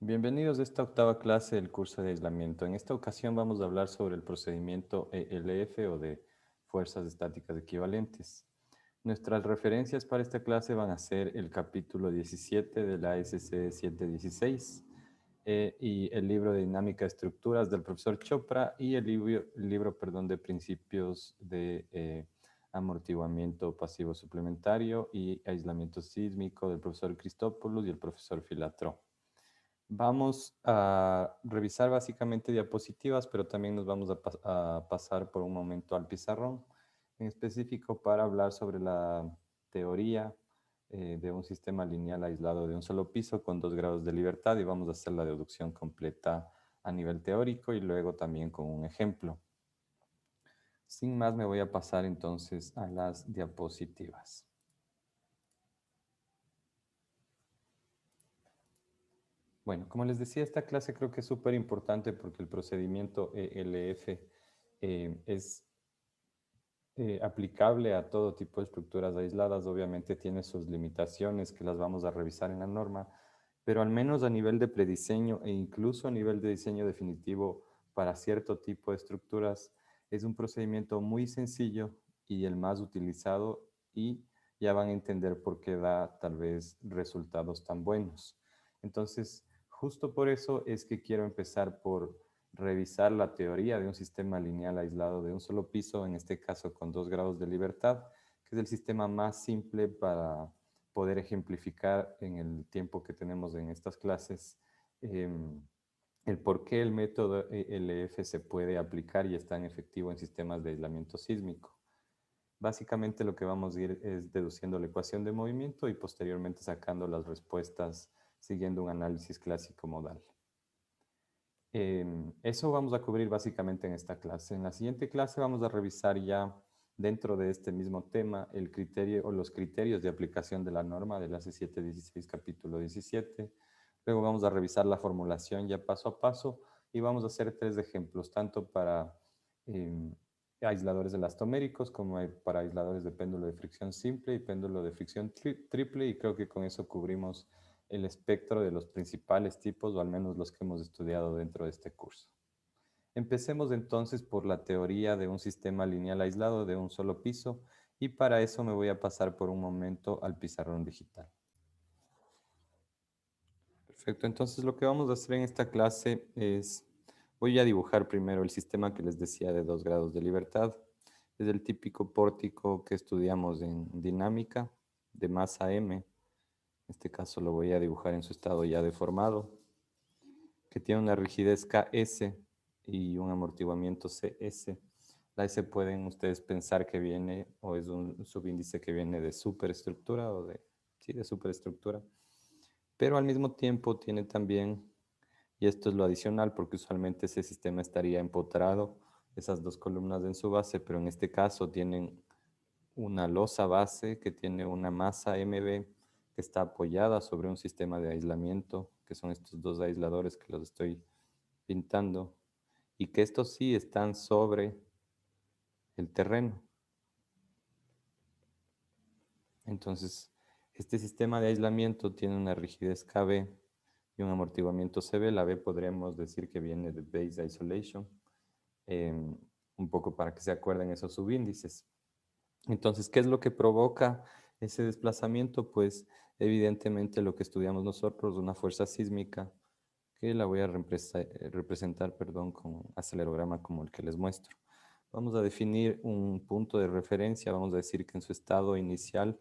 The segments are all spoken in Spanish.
Bienvenidos a esta octava clase del curso de aislamiento. En esta ocasión vamos a hablar sobre el procedimiento ELF o de fuerzas estáticas equivalentes. Nuestras referencias para esta clase van a ser el capítulo 17 de la SC 716 y el libro de dinámica de estructuras del profesor Chopra y el libro de principios de amortiguamiento pasivo suplementario y aislamiento sísmico del profesor Cristópolos y el profesor Filatro. Vamos a revisar básicamente diapositivas, pero también nos vamos a pasar por un momento al pizarrón, en específico para hablar sobre la teoría de un sistema lineal aislado de un solo piso con 2 grados de libertad y vamos a hacer la deducción completa a nivel teórico y luego también con un ejemplo. Sin más, me voy a pasar entonces a las diapositivas. Bueno, como les decía, esta clase creo que es súper importante porque el procedimiento ELF es aplicable a todo tipo de estructuras aisladas. Obviamente tiene sus limitaciones que las vamos a revisar en la norma, pero al menos a nivel de prediseño e incluso a nivel de diseño definitivo para cierto tipo de estructuras, es un procedimiento muy sencillo y el más utilizado y ya van a entender por qué da tal vez resultados tan buenos. Entonces, justo por eso es que quiero empezar por revisar la teoría de un sistema lineal aislado de un solo piso, en este caso con 2 grados de libertad, que es el sistema más simple para poder ejemplificar en el tiempo que tenemos en estas clases eh, el por qué el método ELF se puede aplicar y es tan efectivo en sistemas de aislamiento sísmico. Básicamente lo que vamos a ir es deduciendo la ecuación de movimiento y posteriormente sacando las respuestas siguiendo un análisis clásico modal. Eso vamos a cubrir básicamente en esta clase. En la siguiente clase vamos a revisar ya dentro de este mismo tema el criterio o los criterios de aplicación de la norma de la C716 capítulo 17. Luego vamos a revisar la formulación ya paso a paso y vamos a hacer 3 ejemplos, tanto para em, aisladores elastoméricos como para aisladores de péndulo de fricción simple y péndulo de fricción triple, y creo que con eso cubrimos el espectro de los principales tipos, o al menos los que hemos estudiado dentro de este curso. Empecemos entonces por la teoría de un sistema lineal aislado de un solo piso, y para eso me voy a pasar por un momento al pizarrón digital. Perfecto, entonces lo que vamos a hacer en esta clase es, voy a dibujar primero el sistema que les decía de 2 grados de libertad. Es el típico pórtico que estudiamos en dinámica de masa M. En este caso lo voy a dibujar en su estado ya deformado, que tiene una rigidez KS y un amortiguamiento CS. La S pueden ustedes pensar que viene, o es un subíndice que viene de superestructura o de, sí, de superestructura, pero al mismo tiempo tiene también, y esto es lo adicional porque usualmente ese sistema estaría empotrado, esas 2 columnas en su base, pero en este caso tienen una losa base que tiene una masa MB que está apoyada sobre un sistema de aislamiento, que son estos 2 aisladores que los estoy pintando, y que estos sí están sobre el terreno. Entonces, este sistema de aislamiento tiene una rigidez KB y un amortiguamiento CB. La B podríamos decir que viene de Base Isolation, eh, un poco para que se acuerden esos subíndices. Entonces, ¿qué es lo que provoca ese desplazamiento? Pues evidentemente lo que estudiamos nosotros, una fuerza sísmica, que la voy a representar, perdón, con un acelerograma como el que les muestro. Vamos a definir un punto de referencia, vamos a decir que en su estado inicial,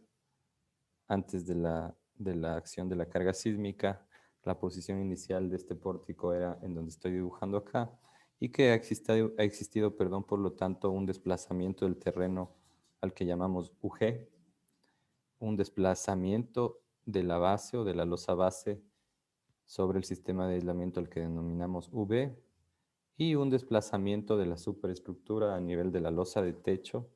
antes de la acción de la carga sísmica, la posición inicial de este pórtico era en donde estoy dibujando acá, y que ha existido, perdón, por lo tanto, un desplazamiento del terreno al que llamamos UG, un desplazamiento de la base o de la losa base sobre el sistema de aislamiento al que denominamos V, y un desplazamiento de la superestructura a nivel de la losa de techo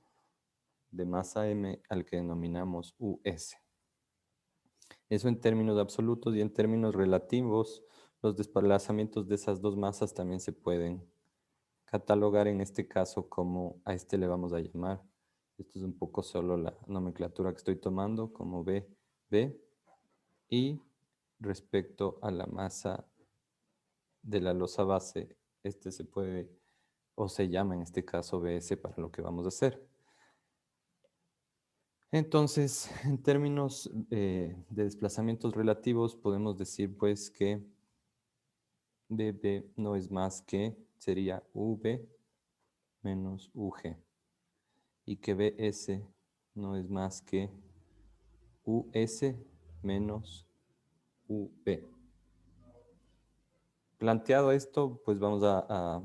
de masa M al que denominamos US. Eso en términos absolutos, y en términos relativos, los desplazamientos de esas dos masas también se pueden catalogar en este caso como, a este le vamos a llamar, esto es un poco solo la nomenclatura que estoy tomando, como B, B, y respecto a la masa de la losa base, este se puede, o se llama en este caso BS para lo que vamos a hacer. Entonces, en términos de desplazamientos relativos, podemos decir pues que BB no es más que, sería V menos UG. Y que BS no es más que US menos UB. Planteado esto, pues vamos a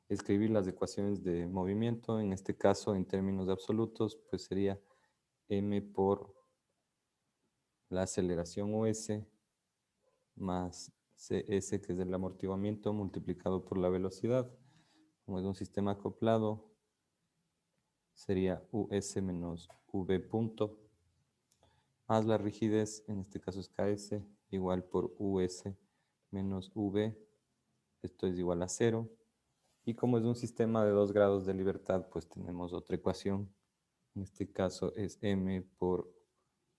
escribir las ecuaciones de movimiento. En este caso, en términos absolutos, pues sería m por la aceleración US más CS, que es el amortiguamiento, multiplicado por la velocidad. Como es un sistema acoplado, sería US menos V punto, más la rigidez, en este caso es KS, igual por US menos V, esto es igual a 0. Y como es un sistema de 2 grados de libertad, pues tenemos otra ecuación. En este caso es m por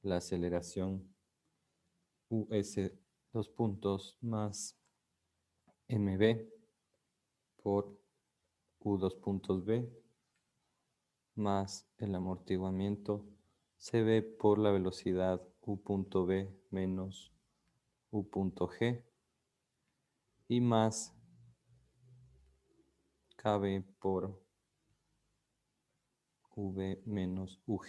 la aceleración US dos puntos más mb por u dos puntos b más el amortiguamiento cb por la velocidad u punto b menos u punto g y más kb por v menos ug.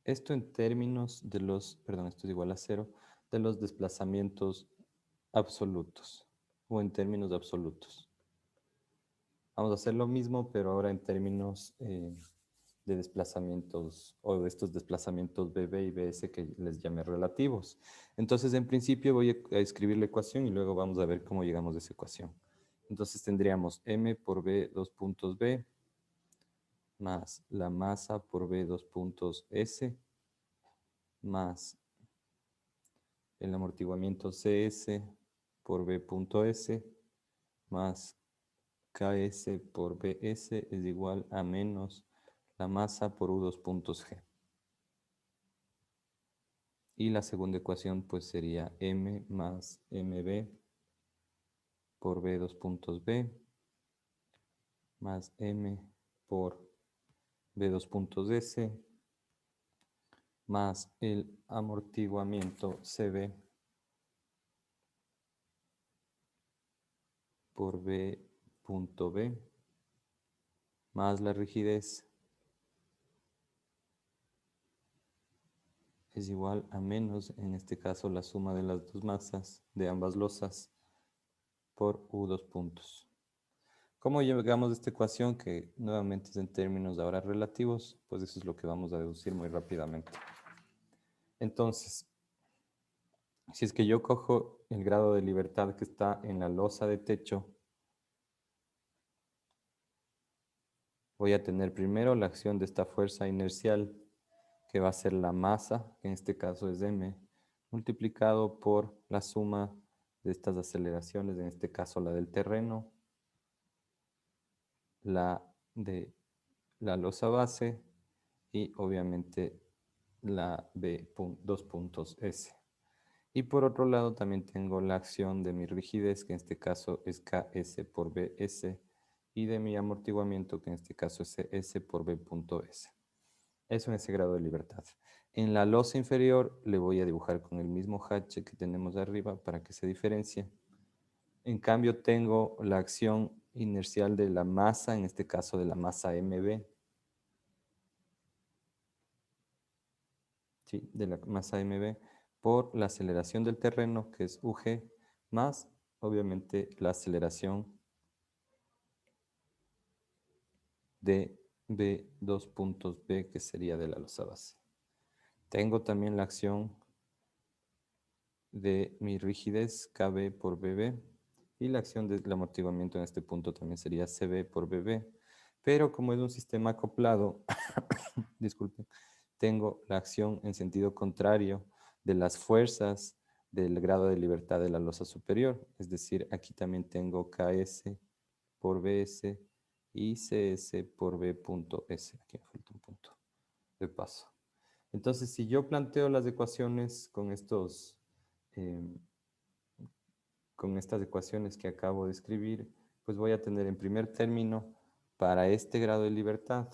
Esto en términos de los, perdón, esto es igual a 0, de los desplazamientos absolutos o en términos absolutos. Vamos a hacer lo mismo, pero ahora en términos de desplazamientos o de estos desplazamientos BB y BS que les llamé relativos. Entonces, en principio voy a escribir la ecuación y luego vamos a ver cómo llegamos a esa ecuación. Entonces tendríamos m por b dos puntos b más la masa por b dos puntos s más el amortiguamiento CS por B punto S más KS por BS es igual a menos la masa por U2 puntos G. Y la segunda ecuación pues sería M más MB por B2 puntos B más M por B2 puntos S más el amortiguamiento CB por B punto B más la rigidez es igual a menos, en este caso, la suma de las dos masas de ambas losas por U dos puntos. ¿Cómo llegamos a esta ecuación que nuevamente es en términos ahora relativos? Pues eso es lo que vamos a deducir muy rápidamente. Entonces, si es que yo cojo el grado de libertad que está en la losa de techo, voy a tener primero la acción de esta fuerza inercial, que va a ser la masa, que en este caso es m, multiplicado por la suma de estas aceleraciones, en este caso la del terreno, la de la losa base y obviamente la B dos puntos S. Y por otro lado también tengo la acción de mi rigidez, que en este caso es KS por BS, y de mi amortiguamiento, que en este caso es S por B punto S. Eso en ese grado de libertad. En la losa inferior le voy a dibujar con el mismo H que tenemos arriba para que se diferencie. En cambio tengo la acción inercial de la masa, en este caso de la masa MB. ¿Sí? De la masa MB por la aceleración del terreno, que es UG, más obviamente la aceleración de B dos puntos B, que sería de la losa base. Tengo también la acción de mi rigidez KB por BB y la acción del amortiguamiento en este punto también sería CB por BB, pero como es un sistema acoplado, disculpen, tengo la acción en sentido contrario de las fuerzas del grado de libertad de la losa superior, es decir, aquí también tengo KS por BS y CS por B punto S, aquí me falta un punto de paso. Entonces, si yo planteo las ecuaciones con estos con estas ecuaciones que acabo de escribir, pues voy a tener en primer término, para este grado de libertad,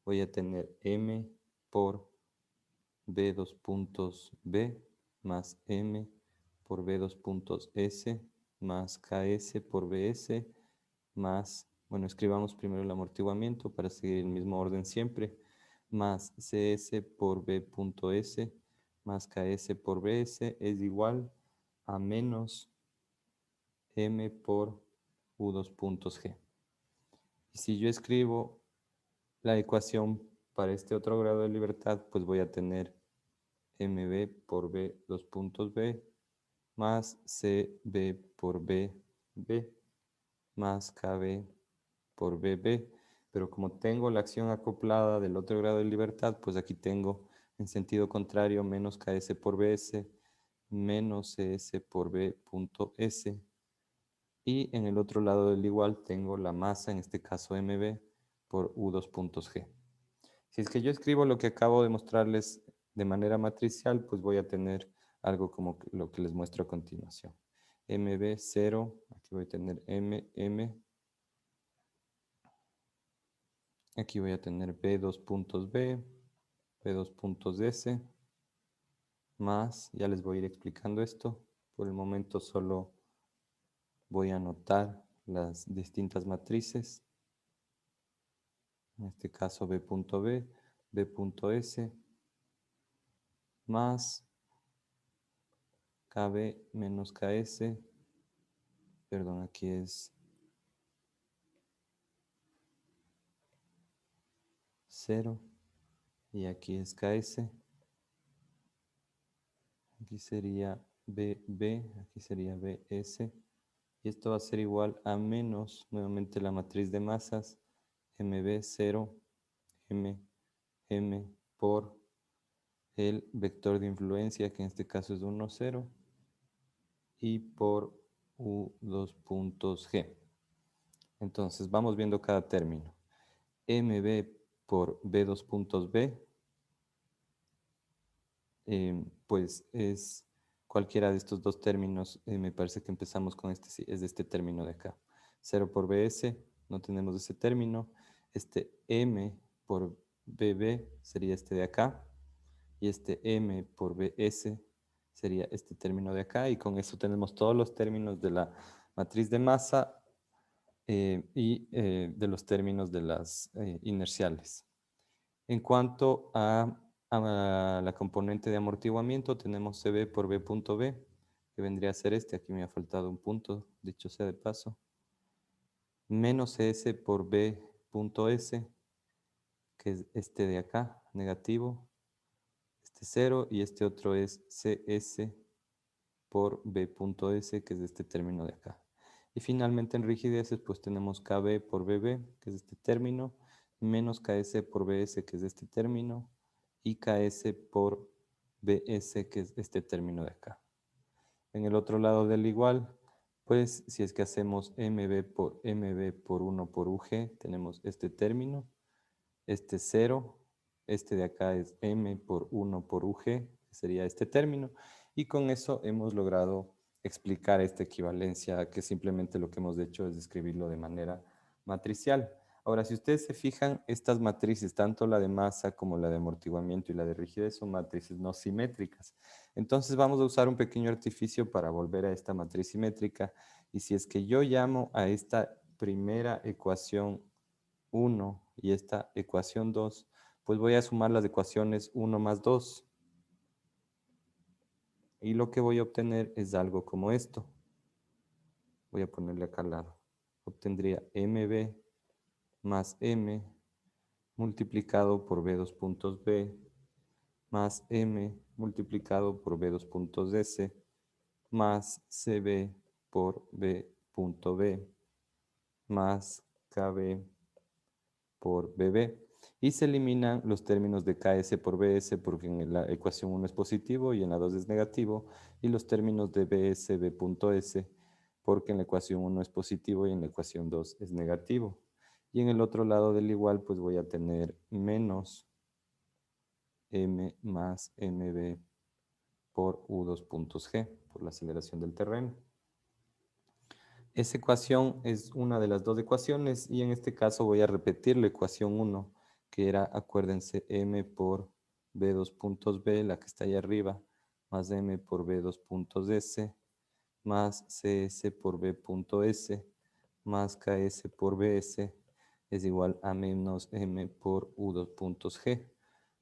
voy a tener m por b dos puntos b más m por b dos puntos s más ks por bs más, bueno, escribamos primero el amortiguamiento para seguir el mismo orden siempre, más cs por b punto s más ks por bs es igual a menos m por u dos puntos g. Y si yo escribo la ecuación para este otro grado de libertad, pues voy a tener mb por b dos puntos b más cb por b más kb por bb. Pero como tengo la acción acoplada del otro grado de libertad, pues aquí tengo en sentido contrario menos ks por bs menos cs por b punto s. Y en el otro lado del igual tengo la masa, en este caso mb, por u dos puntos g. Si es que yo escribo lo que acabo de mostrarles de manera matricial, pues voy a tener algo como lo que les muestro a continuación. mb 0, aquí voy a tener m, aquí voy a tener b dos puntos b dos puntos s, más, ya les voy a ir explicando esto. Por el momento solo voy a anotar las distintas matrices. En este caso b punto b, b punto s, más kb menos ks, perdón, aquí es 0 y aquí es ks, aquí sería bb, aquí sería bs, y esto va a ser igual a menos, nuevamente la matriz de masas, mb 0, m por el vector de influencia, que en este caso es 1, 0, y por u dos puntos g. Entonces vamos viendo cada término. mb por b dos puntos b, pues es cualquiera de estos dos términos. Me parece que empezamos con este, sí, es de este término de acá. 0 por bs, no tenemos ese término. Este m por bb sería este de acá. Y este m por bs sería este término de acá. Y con eso tenemos todos los términos de la matriz de masa y de los términos de las inerciales. En cuanto a la componente de amortiguamiento, tenemos CB por B punto B, que vendría a ser este. Aquí me ha faltado un punto, dicho sea de paso. Menos CS por B punto S, que es este de acá, negativo. Este 0 y este otro es CS por B punto S, que es este término de acá. Y finalmente en rigideces pues tenemos KB por BB, que es este término, menos KS por BS, que es este término, y KS por BS, que es este término de acá. En el otro lado del igual, pues si es que hacemos MB por 1 por UG, tenemos este término, este 0, este de acá es M por 1 por UG, que sería este término, y con eso hemos logrado explicar esta equivalencia, que simplemente lo que hemos hecho es escribirlo de manera matricial. Ahora, si ustedes se fijan, estas matrices, tanto la de masa como la de amortiguamiento y la de rigidez, son matrices no simétricas. Entonces vamos a usar un pequeño artificio para volver a esta matriz simétrica. Y si es que yo llamo a esta primera ecuación 1 y esta ecuación 2, pues voy a sumar las ecuaciones 1 más 2. Y lo que voy a obtener es algo como esto. Voy a ponerle acá al lado. Obtendría mb más m multiplicado por b dos puntos b más m multiplicado por b dos puntos s más cb por b punto b más kb por bb. Y se eliminan los términos de ks por bs porque en la ecuación 1 es positivo y en la 2 es negativo. Y los términos de bs, b punto s porque en la ecuación 1 es positivo y en la ecuación 2 es negativo. Y en el otro lado del igual pues voy a tener menos m más mb por u dos puntos g por la aceleración del terreno. Esa ecuación es una de las dos ecuaciones y en este caso voy a repetir la ecuación 1, que era, acuérdense, m por b dos puntos b, la que está ahí arriba, más m por b dos puntos s, más cs por b punto s, más ks por bs, es igual a menos m por u dos puntos g.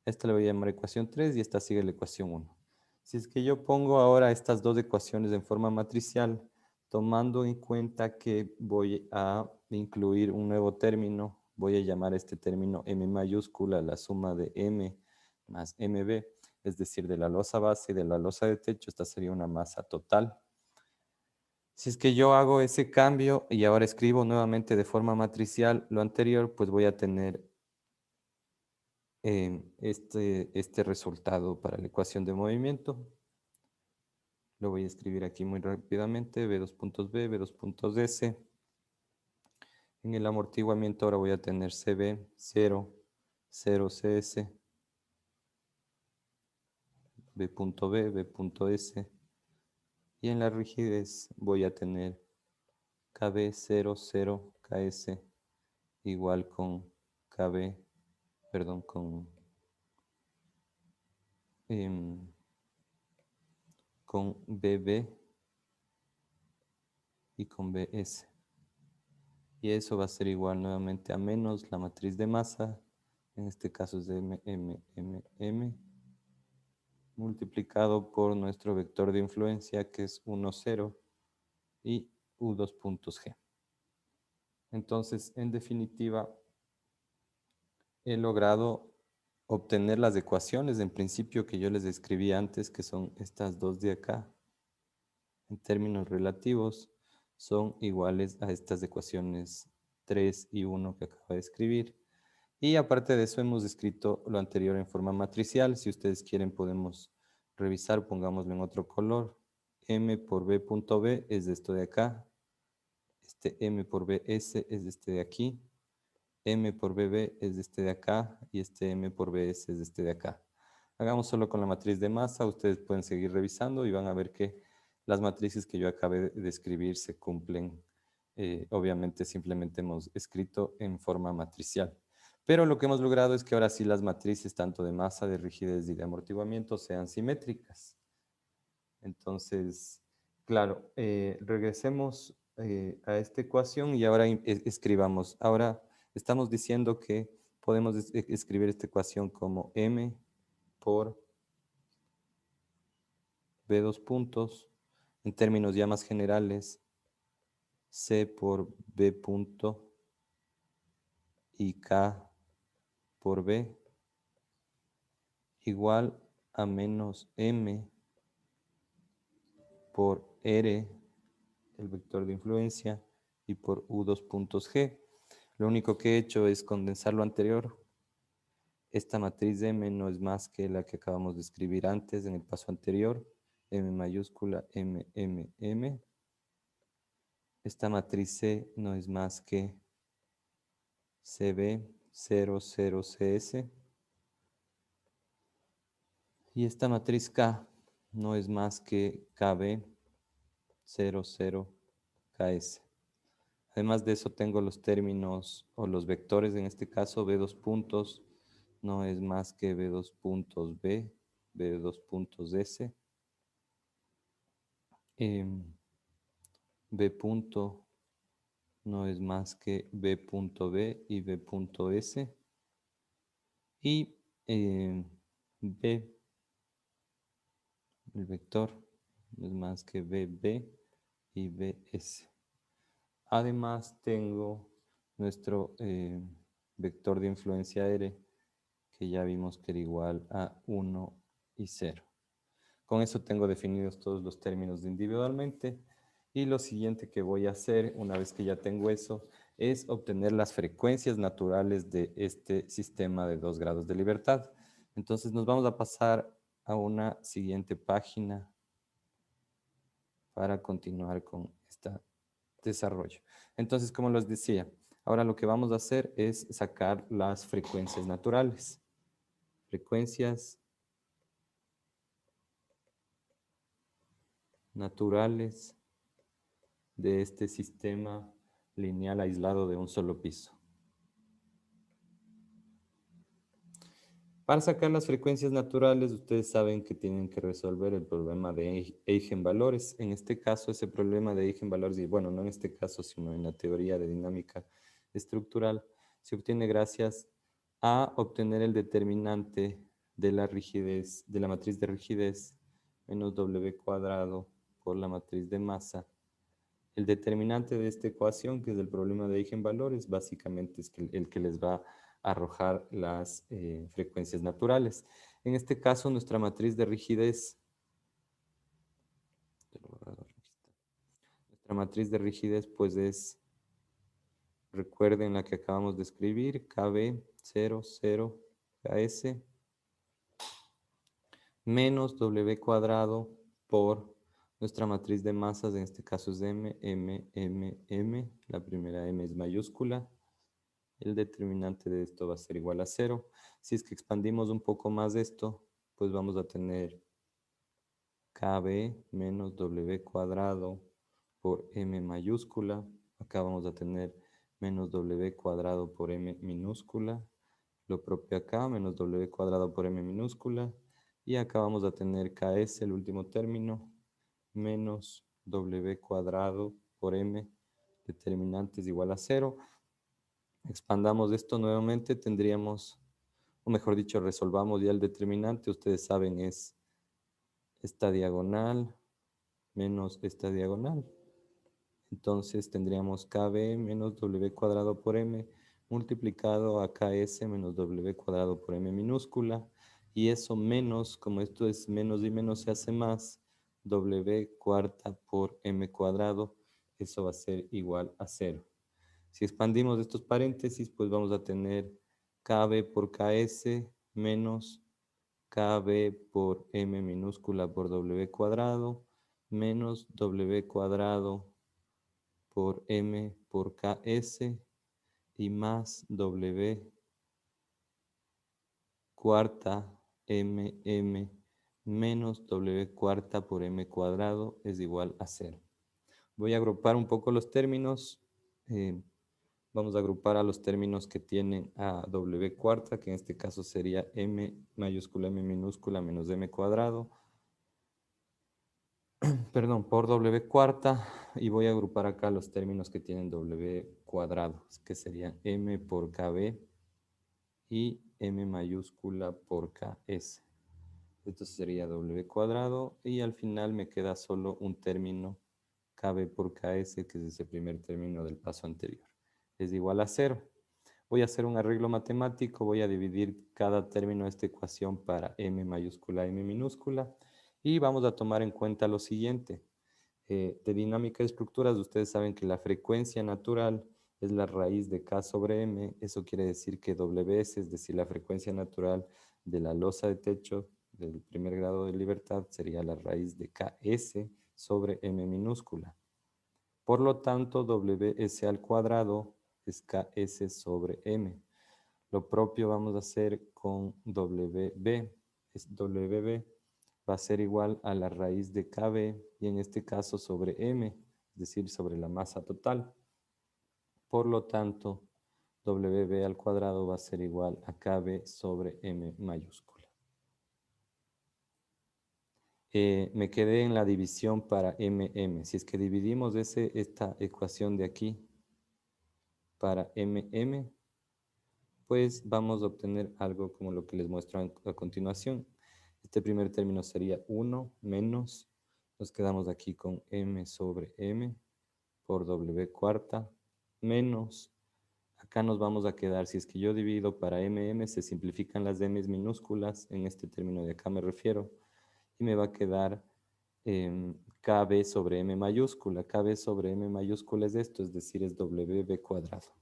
Esta le voy a llamar ecuación 3 y esta sigue la ecuación 1. Si es que yo pongo ahora estas dos ecuaciones en forma matricial, tomando en cuenta que voy a incluir un nuevo término, voy a llamar a este término m mayúscula, la suma de m más mb, es decir, de la losa base y de la losa de techo, esta sería una masa total. Si es que yo hago ese cambio y ahora escribo nuevamente de forma matricial lo anterior, pues voy a tener este resultado para la ecuación de movimiento. Lo voy a escribir aquí muy rápidamente, b dos puntos b, b dos puntos s. En el amortiguamiento ahora voy a tener cb, 0, 0 cs, b punto b, b punto s. Y en la rigidez voy a tener kb, 0, 0, ks igual con kb, perdón, con bb y con bs. Y eso va a ser igual nuevamente a menos la matriz de masa, en este caso es de m, multiplicado por nuestro vector de influencia, que es 1, 0, y u dos puntos g. Entonces, en definitiva, he logrado obtener las ecuaciones en principio que yo les escribí antes, que son estas dos de acá, en términos relativos, son iguales a estas ecuaciones 3 y 1 que acabo de escribir. Y aparte de eso hemos escrito lo anterior en forma matricial. Si ustedes quieren podemos revisar, pongámoslo en otro color. M por B punto B es de esto de acá. Este M por BS es de este de aquí. M por BB es de este de acá. Y este M por BS es de este de acá. Hagamos solo con la matriz de masa. Ustedes pueden seguir revisando y van a ver que las matrices que yo acabé de escribir se cumplen. Obviamente simplemente hemos escrito en forma matricial. Pero lo que hemos logrado es que ahora sí las matrices, tanto de masa, de rigidez y de amortiguamiento, sean simétricas. Entonces, claro, regresemos a esta ecuación y ahora escribamos. Ahora estamos diciendo que podemos escribir esta ecuación como m por b dos puntos, en términos ya más generales, c por b punto y k por b igual a menos m por r, el vector de influencia, y por u dos puntos g. Lo único que he hecho es condensar lo anterior. Esta matriz de m no es más que la que acabamos de escribir antes en el paso anterior, m mayúscula, m, m, m. Esta matriz C no es más que cb, 0, 0, cs. Y esta matriz K no es más que kb, 0, 0, ks. Además de eso tengo los términos o los vectores, en este caso b dos puntos no es más que b dos puntos b, b dos puntos s, b punto no es más que b punto b y b punto s, y b, el vector, no es más que bb y bs. Además tengo nuestro vector de influencia R, que ya vimos que era igual a 1 y 0. Con eso tengo definidos todos los términos individualmente. Y lo siguiente que voy a hacer, una vez que ya tengo eso, es obtener las frecuencias naturales de este sistema de 2 grados de libertad. Entonces nos vamos a pasar a una siguiente página para continuar con este desarrollo. Entonces, como les decía, ahora lo que vamos a hacer es sacar las frecuencias naturales. Frecuencias naturales de este sistema lineal aislado de un solo piso. Para sacar las frecuencias naturales, ustedes saben que tienen que resolver el problema de eigenvalores. En este caso, ese problema de eigenvalores, y bueno, no en este caso, sino en la teoría de dinámica estructural, se obtiene gracias a obtener el determinante de la rigidez, de la matriz de rigidez, menos W cuadrado por la matriz de masa. El determinante de esta ecuación, que es el problema de eigenvalores, básicamente es el que les va a arrojar las frecuencias naturales. En este caso, nuestra matriz de rigidez, pues es, recuerden la que acabamos de escribir, KB 0, 0, KS, menos W cuadrado por nuestra matriz de masas, en este caso es M, M, M, M, la primera M es mayúscula. El determinante de esto va a ser igual a 0. Si es que expandimos un poco más esto, pues vamos a tener KB menos W cuadrado por M mayúscula. Acá vamos a tener menos W cuadrado por M minúscula. Lo propio acá, menos W cuadrado por M minúscula. Y acá vamos a tener KS, el último término, menos W cuadrado por M, determinante es igual a 0. Expandamos esto nuevamente, tendríamos, o mejor dicho, resolvamos ya el determinante. Ustedes saben, es esta diagonal menos esta diagonal. Entonces tendríamos KB menos W cuadrado por M multiplicado a KS menos W cuadrado por M minúscula. Y eso menos, como esto es menos y menos se hace más, W cuarta por M cuadrado, eso va a ser igual a 0. Si expandimos estos paréntesis, pues vamos a tener KB por KS menos KB por M minúscula por W cuadrado menos W cuadrado por M por KS y más W cuarta MM menos W cuarta por M cuadrado es igual a 0. Voy a agrupar un poco los términos. Vamos a agrupar a los términos que tienen a W cuarta, que en este caso sería M mayúscula M minúscula menos M cuadrado. Perdón, por W cuarta. Y voy a agrupar acá los términos que tienen W cuadrado, que serían M por KB y M mayúscula por KS. Esto sería W cuadrado y al final me queda solo un término KB por KS, que es ese primer término del paso anterior. Es igual a 0. Voy a hacer un arreglo matemático, voy a dividir cada término de esta ecuación para M mayúscula, M minúscula, y vamos a tomar en cuenta lo siguiente. De dinámica de estructuras, ustedes saben que la frecuencia natural es la raíz de K sobre M. Eso quiere decir que WS, es decir, la frecuencia natural de la losa de techo del primer grado de libertad, sería la raíz de KS sobre M minúscula. Por lo tanto, WS al cuadrado es KS sobre M. Lo propio vamos a hacer con WB. WB va a ser igual a la raíz de KB y en este caso sobre M, es decir, sobre la masa total. Por lo tanto, WB al cuadrado va a ser igual a KB sobre M mayúscula. Me quedé en la división para MM. Si es que dividimos esta ecuación de aquí para MM, pues vamos a obtener algo como lo que les muestro a continuación. Este primer término sería 1 menos, nos quedamos aquí con M sobre M por W cuarta, menos, acá nos vamos a quedar, si es que yo divido para MM, se simplifican las M's minúsculas, en este término de acá me refiero, y me va a quedar KB sobre M mayúscula. KB sobre M mayúscula es esto, es decir, es WB cuadrado.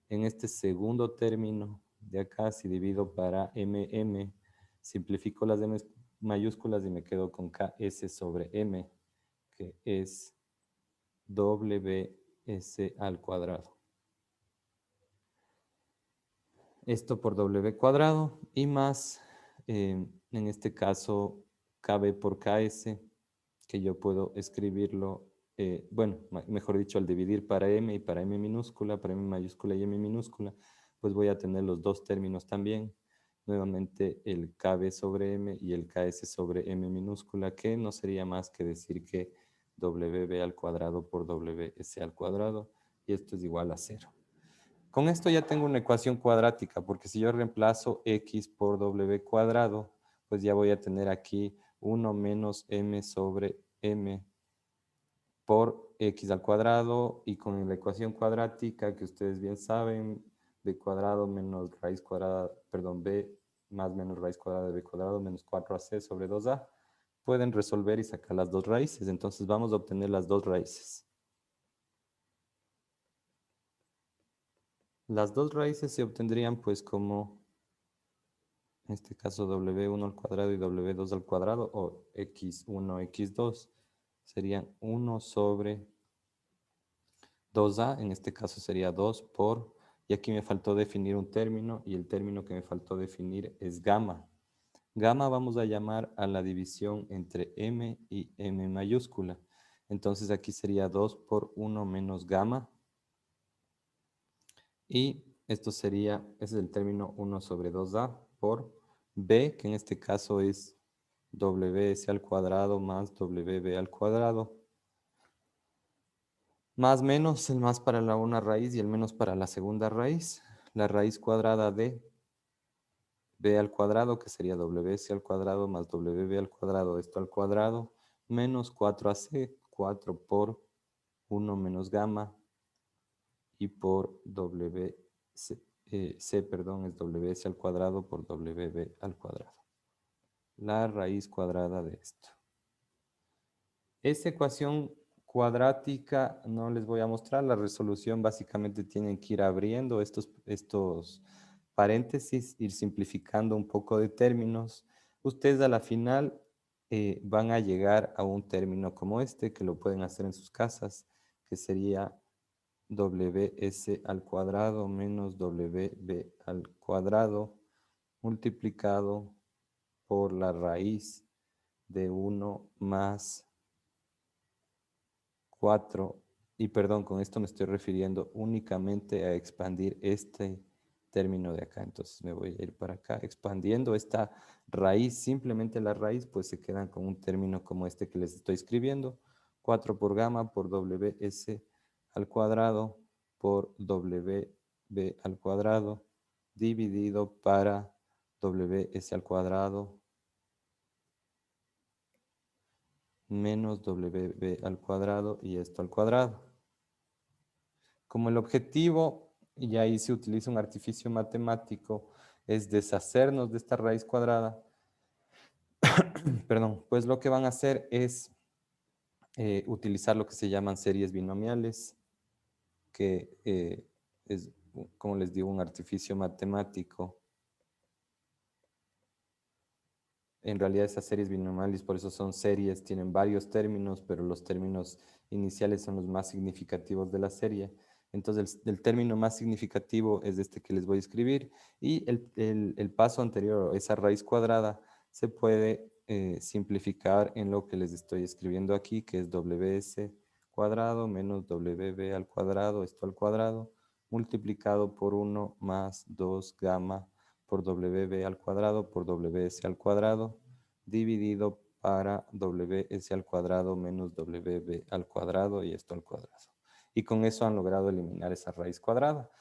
En este segundo término de acá, si divido para MM, simplifico las M mayúsculas y me quedo con KS sobre M, que es WS al cuadrado. Esto por W cuadrado y más, en este caso, KB por KS, que yo puedo escribirlo bueno, mejor dicho, al dividir para m y para m minúscula, para m mayúscula y m minúscula, pues voy a tener los dos términos también. Nuevamente el kb sobre m y el ks sobre m minúscula, que no sería más que decir que wb al cuadrado por ws al cuadrado, y esto es igual a 0. Con esto ya tengo una ecuación cuadrática, porque si yo reemplazo x por w cuadrado, pues ya voy a tener aquí 1 menos m sobre m por x al cuadrado, y con la ecuación cuadrática que ustedes bien saben, b cuadrado menos raíz cuadrada, perdón, b más menos raíz cuadrada de b cuadrado menos 4ac sobre 2a, pueden resolver y sacar las dos raíces. Entonces vamos a obtener las dos raíces. Las dos raíces se obtendrían pues como, en este caso, w1 al cuadrado y w2 al cuadrado, o x1, x2, serían 1 sobre 2a, en este caso sería 2 por, y aquí me faltó definir un término, y el término que me faltó definir es gamma. Gamma vamos a llamar a la división entre m y m mayúscula. Entonces aquí sería 2 por 1 menos gamma, y esto sería, ese es el término 1 sobre 2a por b, que en este caso es ws al cuadrado más wb al cuadrado, más menos el más para la una raíz y el menos para la segunda raíz, la raíz cuadrada de b al cuadrado, que sería ws al cuadrado más wb al cuadrado, esto al cuadrado, menos 4ac, 4 por 1 menos gamma, y por perdón, es ws al cuadrado por wb al cuadrado. La raíz cuadrada de esto. Esta ecuación cuadrática no les voy a mostrar. La resolución básicamente tienen que ir abriendo estos paréntesis, ir simplificando un poco de términos. Ustedes a la final van a llegar a un término como este, que lo pueden hacer en sus casas, que sería ws al cuadrado menos wb al cuadrado multiplicado por la raíz de 1 más 4, y perdón, con esto me estoy refiriendo únicamente a expandir este término de acá. Entonces me voy a ir para acá, expandiendo esta raíz, simplemente la raíz, pues se quedan con un término como este que les estoy escribiendo. 4 por gamma por ws al cuadrado por wb al cuadrado dividido para ws al cuadrado menos wb al cuadrado y esto al cuadrado. Como el objetivo, y ahí se utiliza un artificio matemático, es deshacernos de esta raíz cuadrada, perdón, pues lo que van a hacer es utilizar lo que se llaman series binomiales, que es, como les digo, un artificio matemático. En realidad esas series binomiales, por eso son series, tienen varios términos, pero los términos iniciales son los más significativos de la serie. Entonces el término más significativo es este que les voy a escribir, y el paso anterior, esa raíz cuadrada, se puede simplificar en lo que les estoy escribiendo aquí, que es ws cuadrado menos wb al cuadrado, esto al cuadrado, multiplicado por 1 más 2 gamma por wb al cuadrado por ws al cuadrado dividido para ws al cuadrado menos wb al cuadrado y esto al cuadrado. Y con eso han logrado eliminar esa raíz cuadrada.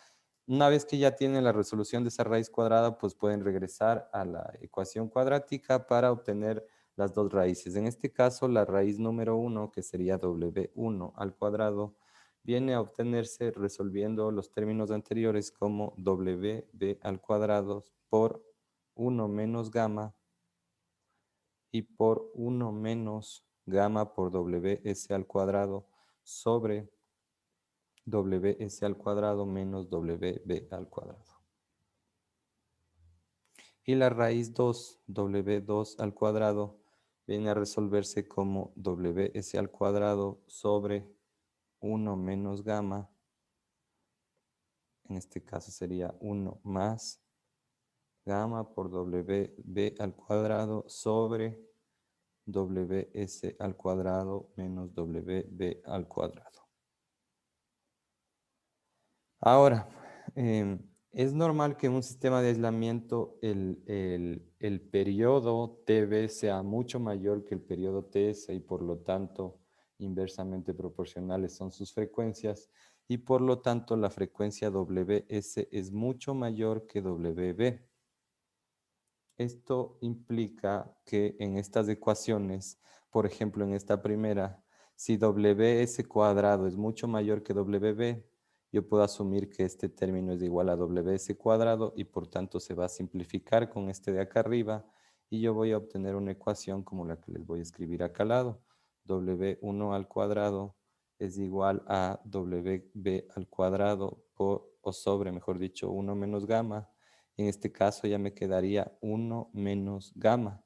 Una vez que ya tienen la resolución de esa raíz cuadrada, pues pueden regresar a la ecuación cuadrática para obtener las dos raíces. En este caso, la raíz número 1, que sería w1 al cuadrado, viene a obtenerse resolviendo los términos anteriores como wb al cuadrado por 1 menos gamma y por 1 menos gamma por ws al cuadrado sobre ws al cuadrado menos wb al cuadrado. Y la raíz 2, w2 al cuadrado, viene a resolverse como ws al cuadrado sobre 1 menos gamma. En este caso sería 1 más gamma por wb al cuadrado sobre WS al cuadrado menos WB al cuadrado. Ahora, es normal que en un sistema de aislamiento el periodo TB sea mucho mayor que el periodo TS y por lo tanto inversamente proporcionales son sus frecuencias y por lo tanto la frecuencia WS es mucho mayor que WB. Esto implica que en estas ecuaciones, por ejemplo en esta primera, si WS cuadrado es mucho mayor que WB, yo puedo asumir que este término es igual a WS cuadrado y por tanto se va a simplificar con este de acá arriba y yo voy a obtener una ecuación como la que les voy a escribir acá al lado. W1 al cuadrado es igual a WB al cuadrado o sobre, mejor dicho, 1 menos gamma. En este caso ya me quedaría 1 menos gamma.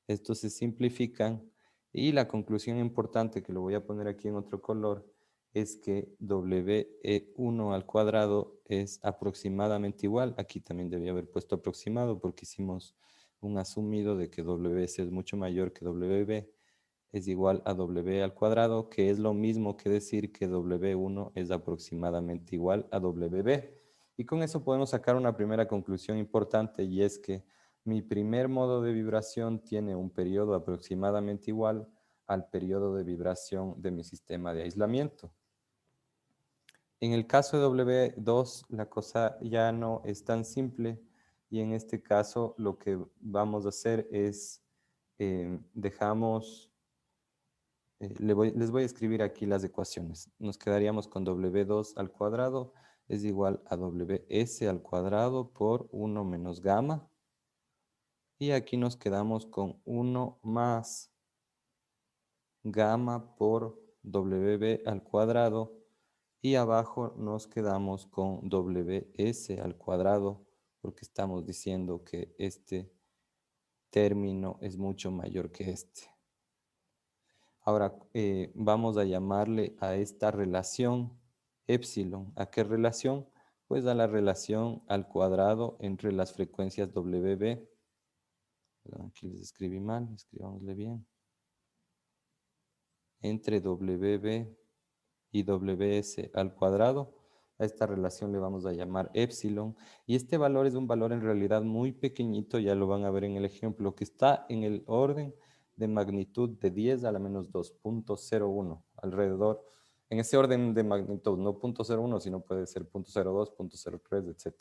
Estos se simplifican y la conclusión importante que lo voy a poner aquí en otro color es que WE1 al cuadrado es aproximadamente igual. Aquí también debía haber puesto aproximado porque hicimos un asumido de que WS es mucho mayor que WB. Es igual a W al cuadrado, que es lo mismo que decir que W1 es aproximadamente igual a WB. Y con eso podemos sacar una primera conclusión importante y es que mi primer modo de vibración tiene un periodo aproximadamente igual al periodo de vibración de mi sistema de aislamiento. En el caso de W2 la cosa ya no es tan simple y en este caso lo que vamos a hacer es les voy a escribir aquí las ecuaciones. Nos quedaríamos con W2 al cuadrado es igual a WS al cuadrado por 1 menos gamma. Y aquí nos quedamos con 1 más gamma por WB al cuadrado. Y abajo nos quedamos con WS al cuadrado porque estamos diciendo que este término es mucho mayor que este. Ahora vamos a llamarle a esta relación epsilon. ¿A qué relación? Pues a la relación al cuadrado entre las frecuencias WB. Perdón, aquí les escribí mal, escribámosle bien. Entre WB y WS al cuadrado. A esta relación le vamos a llamar epsilon. Y este valor es un valor en realidad muy pequeñito, ya lo van a ver en el ejemplo, que está en el orden de magnitud de 10 a la menos 2.01, alrededor, en ese orden de magnitud, no 0.01, sino puede ser 0.02, 0.03, etc.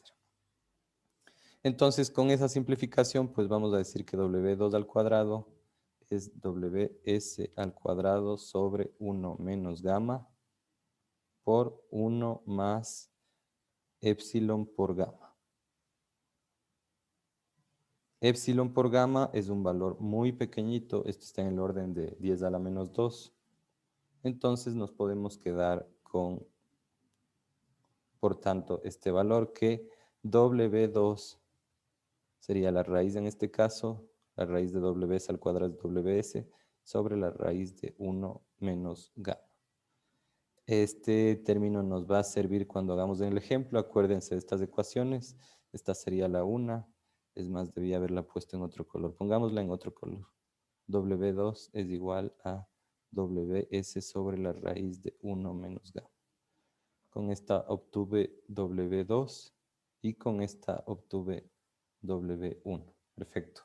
Entonces, con esa simplificación, pues vamos a decir que W2 al cuadrado es WS al cuadrado sobre 1 menos gamma por 1 más epsilon por gamma. Epsilon por gamma es un valor muy pequeñito, esto está en el orden de 10 a la menos 2. Entonces nos podemos quedar con, por tanto, este valor que W2 sería la raíz en este caso, la raíz de WS al cuadrado de WS sobre la raíz de 1 menos gamma. Este término nos va a servir cuando hagamos el ejemplo. Acuérdense de estas ecuaciones. Esta sería la 1. Es más, debía haberla puesto en otro color. Pongámosla en otro color. W2 es igual a WS sobre la raíz de 1 menos gamma. Con esta obtuve W2 y con esta obtuve W1. Perfecto.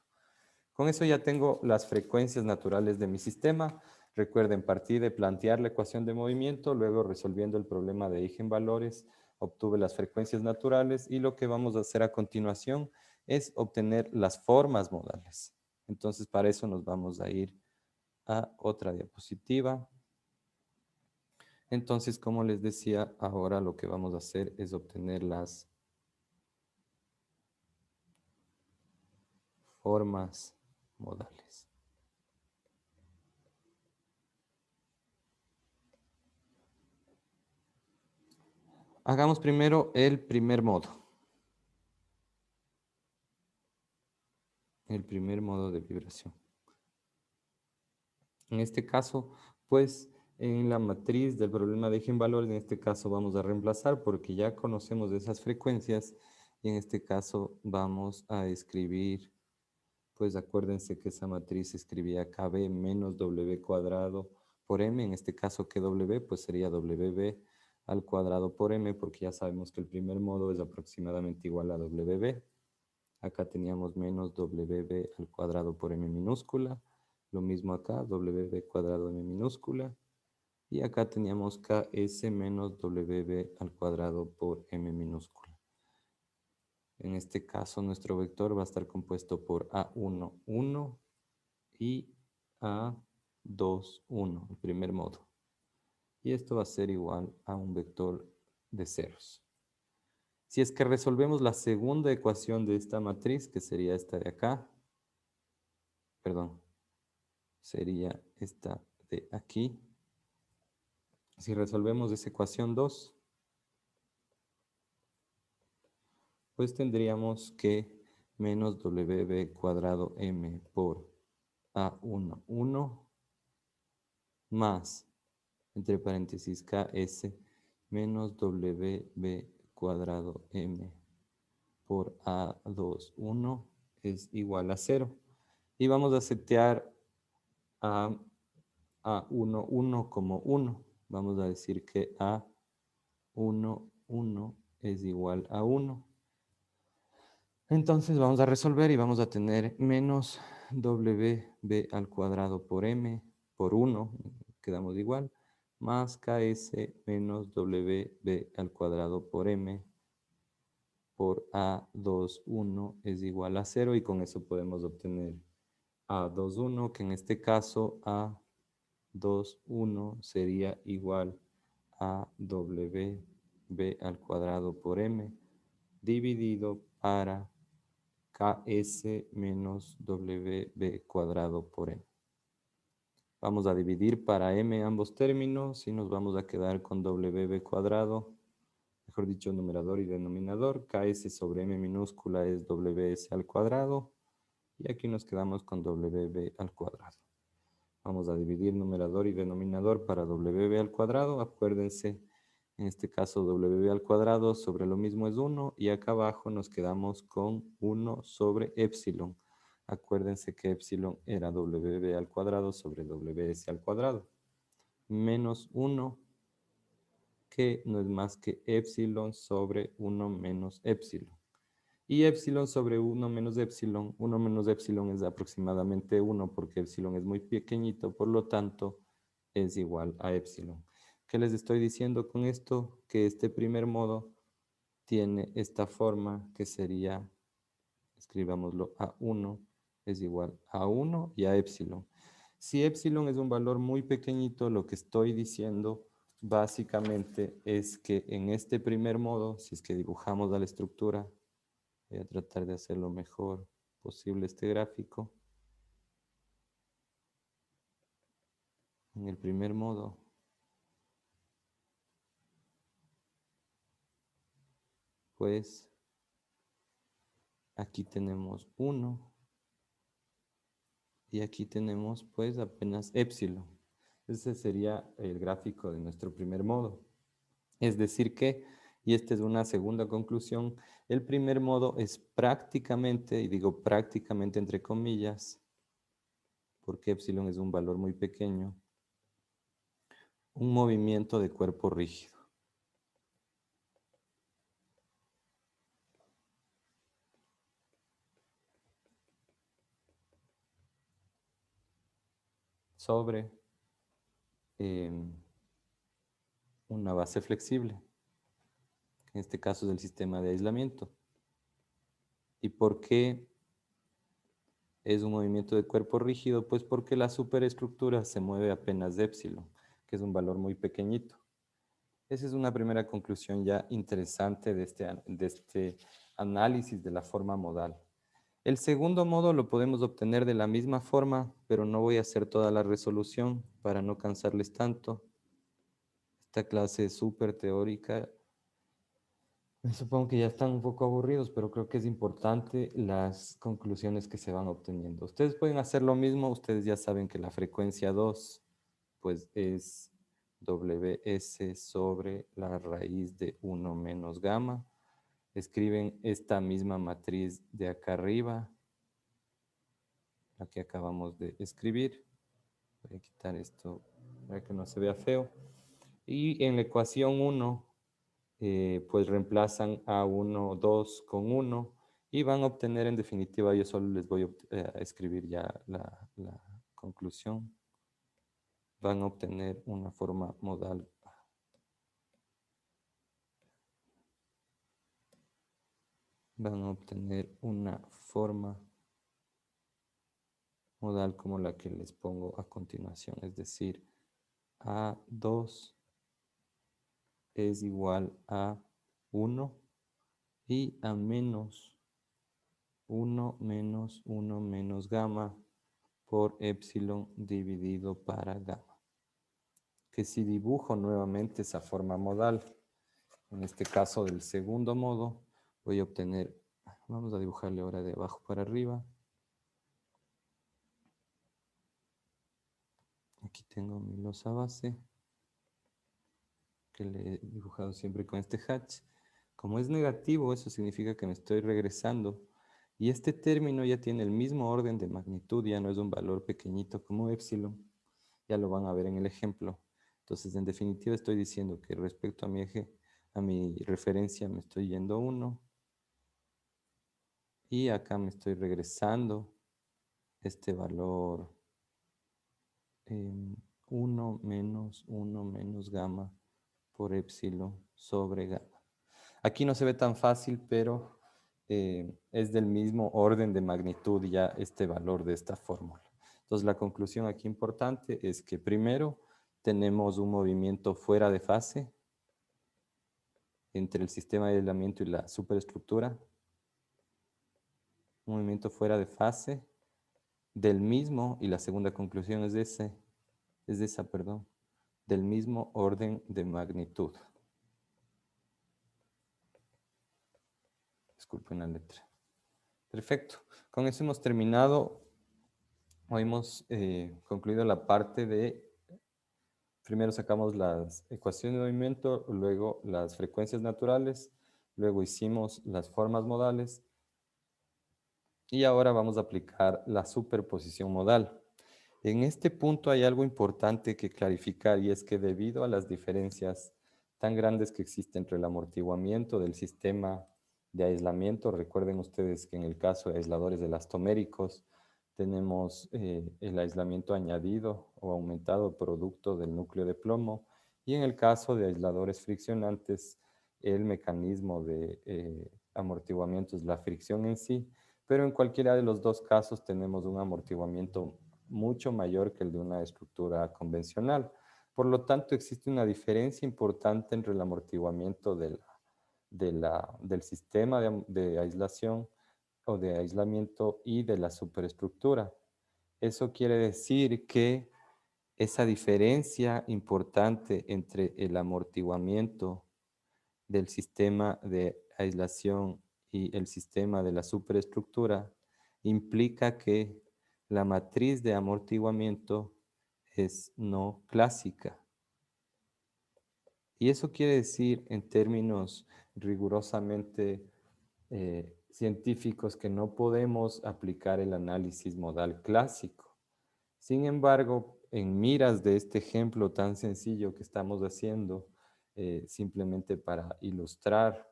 Con eso ya tengo las frecuencias naturales de mi sistema. Recuerden, partí de plantear la ecuación de movimiento, luego resolviendo el problema de eigenvalores, obtuve las frecuencias naturales y lo que vamos a hacer a continuación es obtener las formas modales. Entonces, para eso nos vamos a ir a otra diapositiva. Entonces, como les decía, ahora lo que vamos a hacer es obtener las formas modales. Hagamos primero el primer modo. El primer modo de vibración. En este caso, pues en la matriz del problema de eigenvalores, en este caso vamos a reemplazar porque ya conocemos esas frecuencias y en este caso vamos a escribir pues acuérdense que esa matriz se escribía KB menos W cuadrado por M. En este caso, que W, pues sería WB al cuadrado por M, porque ya sabemos que el primer modo es aproximadamente igual a WB. Acá teníamos menos WB al cuadrado por M minúscula. Lo mismo acá, WB cuadrado M minúscula. Y acá teníamos KS menos WB al cuadrado por M minúscula. En este caso, nuestro vector va a estar compuesto por A1, 1 y A2, 1, el primer modo. Y esto va a ser igual a un vector de ceros. Si es que resolvemos la segunda ecuación de esta matriz, que sería esta de acá, perdón, sería esta de aquí. Si resolvemos esa ecuación 2, pues tendríamos que menos WB cuadrado M por A1, 1 más, entre paréntesis, KS menos WB cuadrado M por A2, 1 es igual a 0. Y vamos a setear a A1, 1 como 1. Vamos a decir que A1, 1 es igual a 1. Entonces vamos a resolver y vamos a tener menos WB al cuadrado por M por 1, quedamos igual, más KS menos WB al cuadrado por M por A2, 1 es igual a 0, y con eso podemos obtener A2, 1, que en este caso A2, 1 sería igual a WB al cuadrado por M dividido para KS menos WB cuadrado por M. Vamos a dividir para M ambos términos y nos vamos a quedar con WB cuadrado, mejor dicho, numerador y denominador. KS sobre M minúscula es WS al cuadrado y aquí nos quedamos con WB al cuadrado. Vamos a dividir numerador y denominador para WB al cuadrado. Acuérdense, en este caso WB al cuadrado sobre lo mismo es 1 y acá abajo nos quedamos con 1 sobre épsilon. Acuérdense que épsilon era WB al cuadrado sobre WS al cuadrado. Menos 1, que no es más que épsilon sobre 1 menos épsilon. Y épsilon sobre 1 menos épsilon es aproximadamente 1 porque épsilon es muy pequeñito, por lo tanto es igual a épsilon. ¿Qué les estoy diciendo con esto? Que este primer modo tiene esta forma que sería, escribámoslo, A1 es igual a 1 y a épsilon. Si épsilon es un valor muy pequeñito, lo que estoy diciendo básicamente es que en este primer modo, si es que dibujamos la estructura, voy a tratar de hacer lo mejor posible este gráfico. En el primer modo, pues aquí tenemos 1 y aquí tenemos pues apenas épsilon. Ese sería el gráfico de nuestro primer modo. Es decir que, y esta es una segunda conclusión, el primer modo es prácticamente, y digo prácticamente entre comillas, porque épsilon es un valor muy pequeño, un movimiento de cuerpo rígido. Sobre una base flexible, que en este caso es el sistema de aislamiento. ¿Y por qué es un movimiento de cuerpo rígido? Pues porque la superestructura se mueve apenas de épsilon, que es un valor muy pequeñito. Esa es una primera conclusión ya interesante de este análisis de la forma modal. El segundo modo lo podemos obtener de la misma forma, pero no voy a hacer toda la resolución para no cansarles tanto. Esta clase es súper teórica. Me supongo que ya están un poco aburridos, pero creo que es importante las conclusiones que se van obteniendo. Ustedes pueden hacer lo mismo. Ustedes ya saben que la frecuencia 2 pues es WS sobre la raíz de 1 menos gamma. Escriben esta misma matriz de acá arriba la que acabamos de escribir. Voy a quitar esto para que no se vea feo. Y en la ecuación 1, pues reemplazan a 1, 2 con 1 y van a obtener en definitiva, yo solo les voy a escribir ya la conclusión. Van a obtener una forma modal. Van a obtener una forma modal como la que les pongo a continuación, es decir, A2 es igual a 1 y a menos 1 menos 1 menos gamma por epsilon dividido para gamma. Que si dibujo nuevamente esa forma modal, en este caso del segundo modo, voy a obtener, vamos a dibujarle ahora de abajo para arriba. Aquí tengo mi losa base, que le he dibujado siempre con este hatch. Como es negativo, eso significa que me estoy regresando. Y este término ya tiene el mismo orden de magnitud, ya no es un valor pequeñito como epsilon. Ya lo van a ver en el ejemplo. Entonces, en definitiva, estoy diciendo que respecto a mi eje, a mi referencia, me estoy yendo 1. Y acá me estoy regresando este valor 1 menos 1 menos gamma por epsilon sobre gamma. Aquí no se ve tan fácil, pero es del mismo orden de magnitud ya este valor de esta fórmula. Entonces la conclusión aquí importante es que primero tenemos un movimiento fuera de fase entre el sistema de aislamiento y la superestructura. Un movimiento fuera de fase del mismo, y la segunda conclusión es esa, del mismo orden de magnitud. Disculpen la letra. Perfecto. Con eso hemos terminado. Hoy hemos concluido la parte de, primero sacamos las ecuaciones de movimiento, luego las frecuencias naturales, luego hicimos las formas modales y ahora vamos a aplicar la superposición modal. En este punto hay algo importante que clarificar y es que debido a las diferencias tan grandes que existen entre el amortiguamiento del sistema de aislamiento, recuerden ustedes que en el caso de aisladores elastoméricos tenemos el aislamiento añadido o aumentado producto del núcleo de plomo y en el caso de aisladores friccionantes el mecanismo de amortiguamiento es la fricción en sí, pero en cualquiera de los dos casos tenemos un amortiguamiento mucho mayor que el de una estructura convencional. Por lo tanto, existe una diferencia importante entre el amortiguamiento del sistema de aislación o de aislamiento y de la superestructura. Eso quiere decir que esa diferencia importante entre el amortiguamiento del sistema de aislación y el sistema de la superestructura implica que la matriz de amortiguamiento es no clásica. Y eso quiere decir en términos rigurosamente científicos que no podemos aplicar el análisis modal clásico. Sin embargo, en miras de este ejemplo tan sencillo que estamos haciendo, simplemente para ilustrar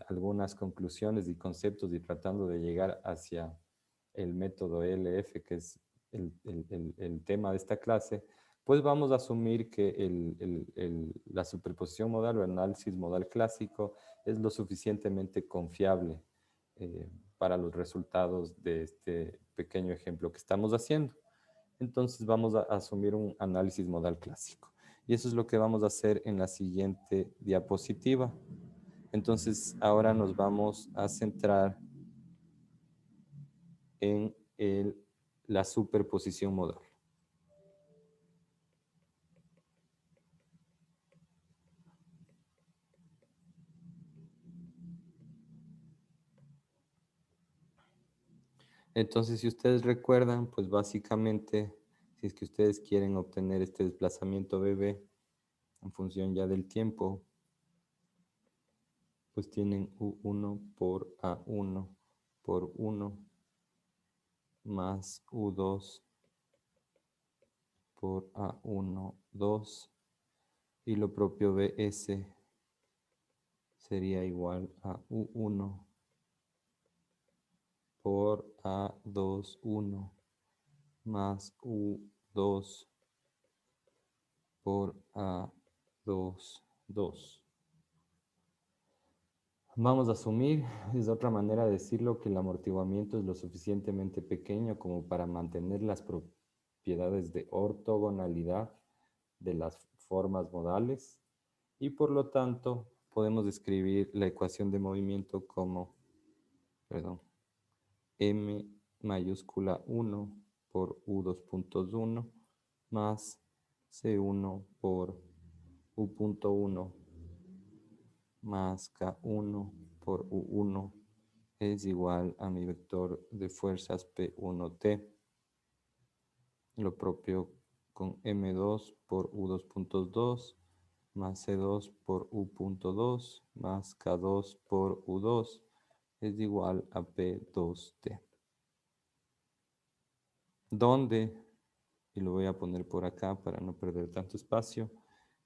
algunas conclusiones y conceptos y tratando de llegar hacia el método ELF, que es el tema de esta clase, pues vamos a asumir que la superposición modal o el análisis modal clásico es lo suficientemente confiable para los resultados de este pequeño ejemplo que estamos haciendo. Entonces vamos a asumir un análisis modal clásico. Y eso es lo que vamos a hacer en la siguiente diapositiva. Entonces ahora nos vamos a centrar en la superposición modal. Entonces, si ustedes recuerdan, pues básicamente, si es que ustedes quieren obtener este desplazamiento BB en función ya del tiempo, pues tienen U1 por A1 por 1 más U2 por A1, 2. Y lo propio BS sería igual a U1 por A2, 1 más U2 por A2, 2. Vamos a asumir, es otra manera de decirlo, que el amortiguamiento es lo suficientemente pequeño como para mantener las propiedades de ortogonalidad de las formas modales y por lo tanto podemos escribir la ecuación de movimiento como, perdón, M mayúscula 1 por U2 puntos 1 más C1 por U punto 1 más K1 por U1 es igual a mi vector de fuerzas P1T. Lo propio con M2 por U2 puntos 2 más C2 por U punto 2 más K2 por U2 es igual a P2T. Donde, y lo voy a poner por acá para no perder tanto espacio,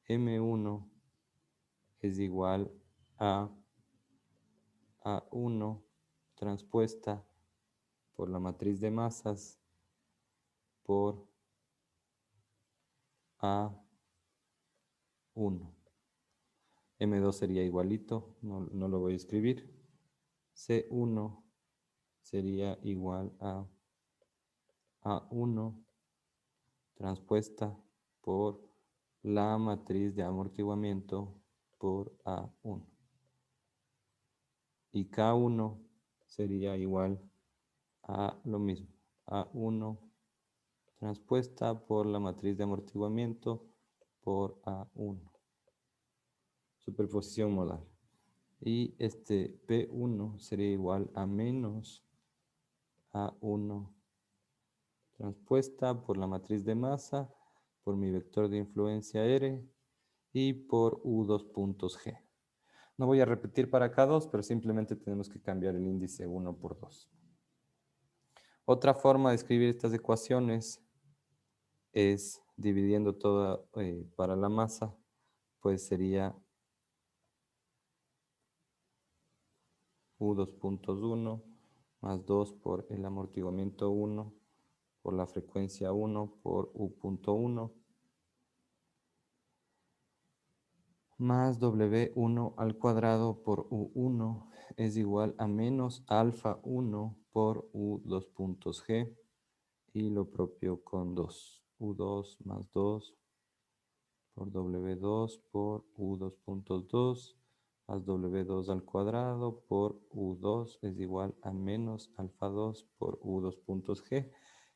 M1 es igual a A1 transpuesta por la matriz de masas por A1. M2 sería igualito, no lo voy a escribir. C1 sería igual a A1 transpuesta por la matriz de amortiguamiento por A1. Y K1 sería igual a lo mismo, A1 transpuesta por la matriz de amortiguamiento por A1. Superposición modal. Y este P1 sería igual a menos A1 transpuesta por la matriz de masa, por mi vector de influencia R y por U2 puntos G. No voy a repetir para K2, pero simplemente tenemos que cambiar el índice 1 por 2. Otra forma de escribir estas ecuaciones es dividiendo toda para la masa, pues sería U2 puntos 1 más 2 por el amortiguamiento 1 por la frecuencia 1 por U punto 1 más W1 al cuadrado por U1 es igual a menos alfa 1 por U2 puntos G y lo propio con 2. U2 más 2 por W2 por U2 puntos 2 más W2 al cuadrado por U2 es igual a menos alfa 2 por U2 puntos G.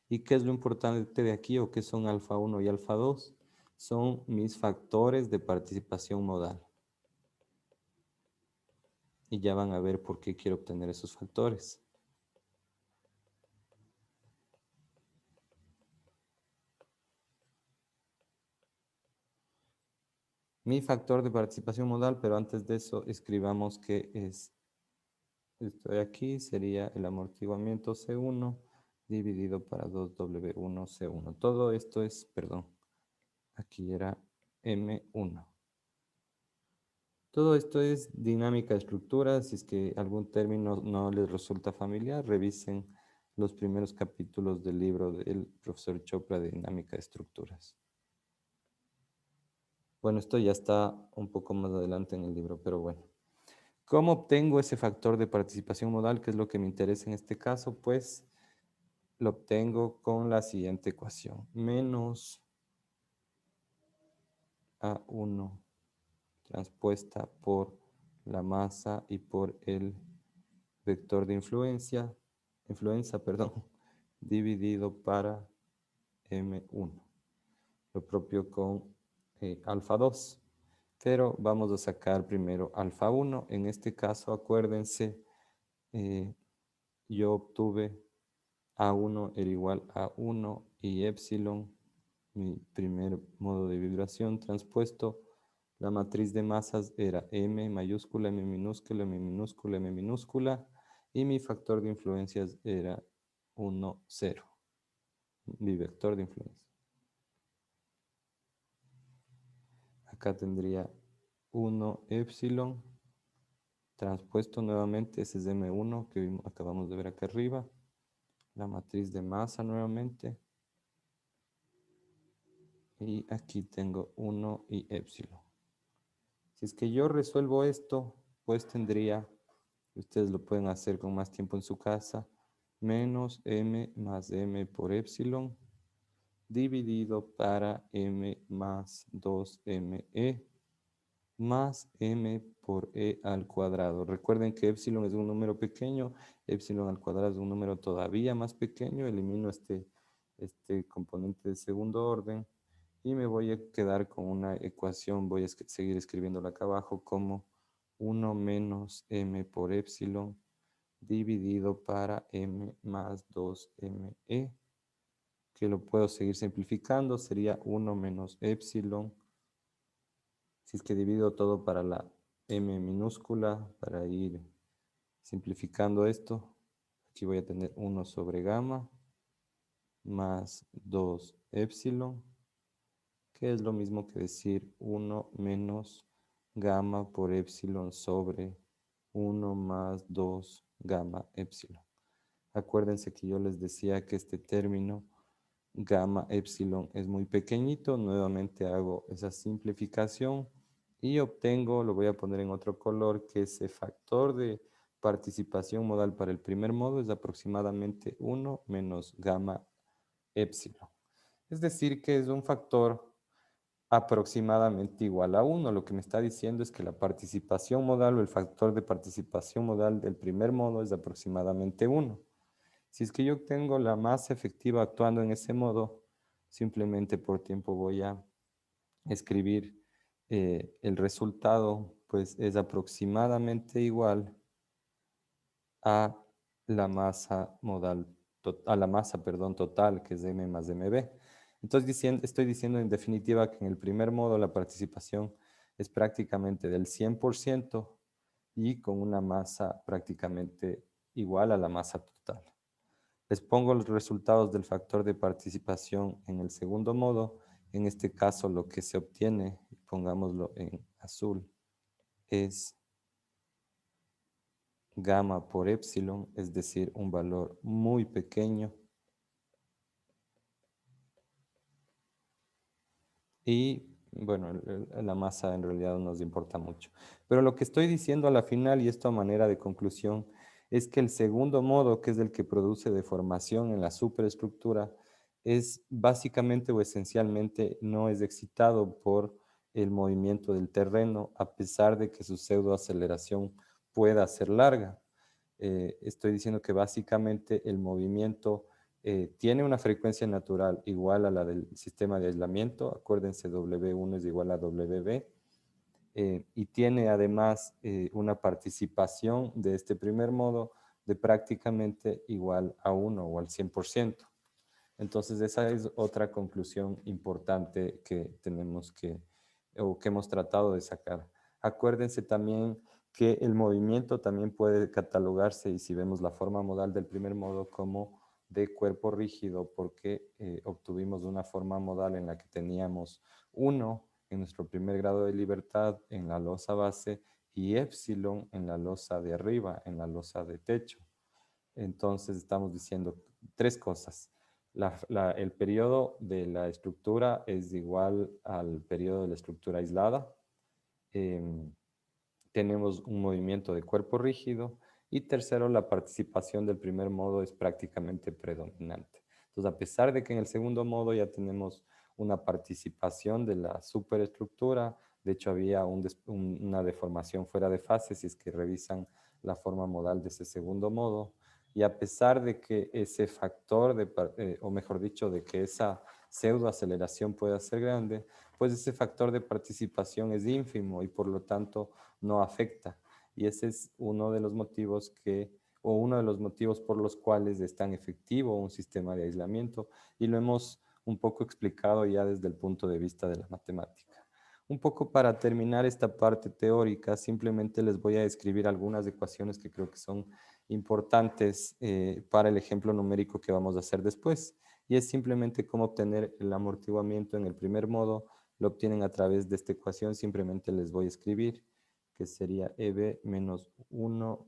¿Y qué es lo importante de aquí o qué son alfa 1 y alfa 2? Son mis factores de participación modal. Y ya van a ver por qué quiero obtener esos factores. Mi factor de participación modal, pero antes de eso escribamos que es, estoy aquí, sería el amortiguamiento C1 dividido para 2W1 C1. Todo esto es, perdón, aquí era M1. Todo esto es dinámica de estructuras. Si es que algún término no les resulta familiar, revisen los primeros capítulos del libro del profesor Chopra de dinámica de estructuras. Bueno, esto ya está un poco más adelante en el libro, pero bueno. ¿Cómo obtengo ese factor de participación modal, que es lo que me interesa en este caso? Pues lo obtengo con la siguiente ecuación. Menos A1 transpuesta por la masa y por el vector de influencia, perdón, dividido para M1. Lo propio con alfa 2. Pero vamos a sacar primero alfa 1. En este caso, acuérdense, yo obtuve A1 era igual a 1 y epsilon, mi primer modo de vibración transpuesto. La matriz de masas era M mayúscula, M minúscula, M minúscula, M minúscula. Y mi factor de influencias era 1, 0. Bivector de influencia. Acá tendría 1 epsilon transpuesto nuevamente, ese es M1 que acabamos de ver acá arriba. La matriz de masa nuevamente. Y aquí tengo 1 y epsilon. Si es que yo resuelvo esto, pues tendría, ustedes lo pueden hacer con más tiempo en su casa, menos m más m por epsilon dividido para m más 2me más m por e al cuadrado. Recuerden que epsilon es un número pequeño, epsilon al cuadrado es un número todavía más pequeño. Elimino este componente de segundo orden y me voy a quedar con una ecuación, voy a seguir escribiéndola acá abajo como 1 menos m por epsilon dividido para m más 2me, que lo puedo seguir simplificando, sería 1 menos epsilon. Si es que divido todo para la m minúscula, para ir simplificando esto, aquí voy a tener 1 sobre gamma más 2 epsilon, que es lo mismo que decir 1 menos gamma por epsilon sobre 1 más 2 gamma epsilon. Acuérdense que yo les decía que este término gamma epsilon es muy pequeñito. Nuevamente hago esa simplificación y obtengo, lo voy a poner en otro color, que ese factor de participación modal para el primer modo es aproximadamente 1 menos gamma epsilon. Es decir, que es un factor aproximadamente igual a 1. Lo que me está diciendo es que la participación modal o el factor de participación modal del primer modo es aproximadamente 1. Si es que yo obtengo la masa efectiva actuando en ese modo, simplemente por tiempo voy a escribir el resultado, pues es aproximadamente igual a la masa modal, a la masa, perdón, total, que es m más mb. Entonces estoy diciendo en definitiva que en el primer modo la participación es prácticamente del 100% y con una masa prácticamente igual a la masa total. Les pongo los resultados del factor de participación en el segundo modo. En este caso lo que se obtiene, pongámoslo en azul, es gamma por epsilon, es decir, un valor muy pequeño. Y bueno, la masa en realidad no nos importa mucho. Pero lo que estoy diciendo a la final, y esto a manera de conclusión, es que el segundo modo, que es el que produce deformación en la superestructura, es básicamente o esencialmente no es excitado por el movimiento del terreno, a pesar de que su pseudoaceleración pueda ser larga. Estoy diciendo que básicamente el movimiento tiene una frecuencia natural igual a la del sistema de aislamiento. Acuérdense, W1 es igual a WB. Y tiene además una participación de este primer modo de prácticamente igual a 1 o al 100%. Entonces, esa es otra conclusión importante que tenemos o que hemos tratado de sacar. Acuérdense también que el movimiento también puede catalogarse, y si vemos la forma modal del primer modo, como de cuerpo rígido, porque obtuvimos una forma modal en la que teníamos 1 en nuestro primer grado de libertad en la losa base y epsilon en la losa de arriba, en la losa de techo. Entonces estamos diciendo tres cosas. El periodo de la estructura es igual al periodo de la estructura aislada. Tenemos un movimiento de cuerpo rígido. Y tercero, la participación del primer modo es prácticamente predominante. Entonces, a pesar de que en el segundo modo ya tenemos una participación de la superestructura, de hecho había una deformación fuera de fase, si es que revisan la forma modal de ese segundo modo, y a pesar de que ese factor, o mejor dicho, de que esa pseudoaceleración pueda ser grande, pues ese factor de participación es ínfimo y por lo tanto no afecta. Y ese es uno de los motivos uno de los motivos por los cuales es tan efectivo un sistema de aislamiento, y lo hemos un poco explicado ya desde el punto de vista de la matemática. Un poco para terminar esta parte teórica, simplemente les voy a describir algunas ecuaciones que creo que son importantes para el ejemplo numérico que vamos a hacer después. Y es simplemente cómo obtener el amortiguamiento en el primer modo. Lo obtienen a través de esta ecuación. Simplemente les voy a escribir que sería EB menos 1,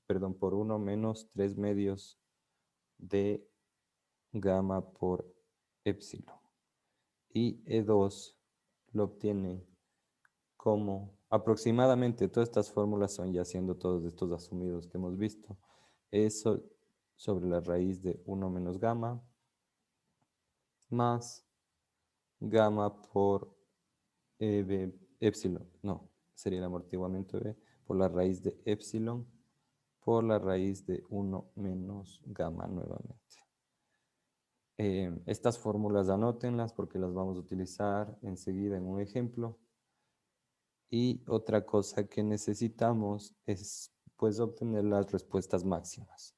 perdón, por 1 menos 3 medios de gamma por epsilon. Y E2 lo obtienen como aproximadamente, todas estas fórmulas son ya siendo todos estos asumidos que hemos visto, eso sobre la raíz de 1 menos gamma más gamma por epsilon, no, sería el amortiguamiento de por la raíz de epsilon por la raíz de 1 menos gamma nuevamente. Estas fórmulas anótenlas porque las vamos a utilizar enseguida en un ejemplo. Y otra cosa que necesitamos es pues obtener las respuestas máximas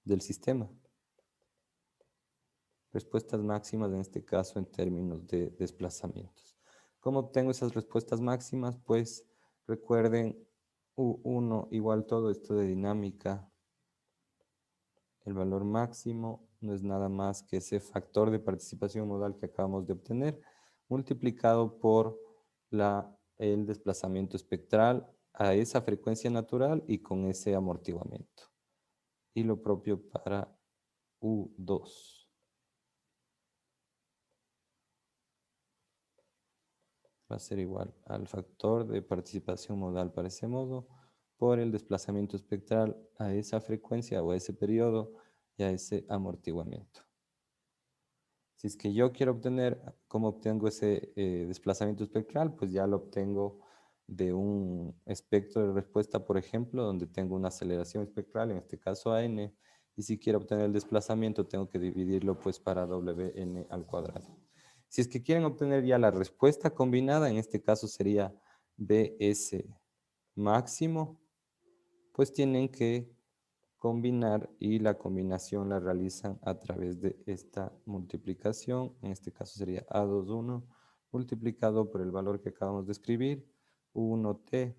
del sistema. Respuestas máximas en este caso en términos de desplazamientos. ¿Cómo obtengo esas respuestas máximas? Pues recuerden U1 igual todo esto de dinámica. El valor máximo no es nada más que ese factor de participación modal que acabamos de obtener multiplicado por el desplazamiento espectral a esa frecuencia natural y con ese amortiguamiento. Y lo propio para U2. Va a ser igual al factor de participación modal para ese modo por el desplazamiento espectral a esa frecuencia o a ese periodo y a ese amortiguamiento. Si es que yo quiero obtener, ¿cómo obtengo ese desplazamiento espectral? Pues ya lo obtengo de un espectro de respuesta, por ejemplo, donde tengo una aceleración espectral, en este caso a n, y si quiero obtener el desplazamiento, tengo que dividirlo pues para Wn al cuadrado. Si es que quieren obtener ya la respuesta combinada, en este caso sería Bs máximo, pues tienen que combinar y la combinación la realizan a través de esta multiplicación. En este caso sería A21 multiplicado por el valor que acabamos de escribir, U1t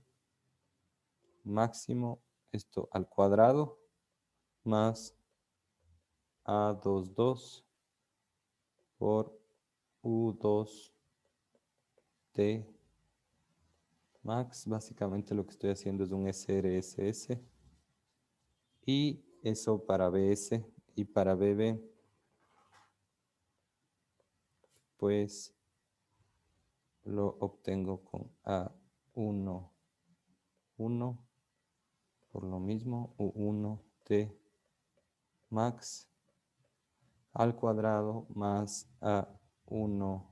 máximo, esto al cuadrado, más A22 por U2t max. Básicamente lo que estoy haciendo es un SRSS. Y eso para BS y para BB, pues lo obtengo con A1, 1, por lo mismo, U1t max al cuadrado más A1,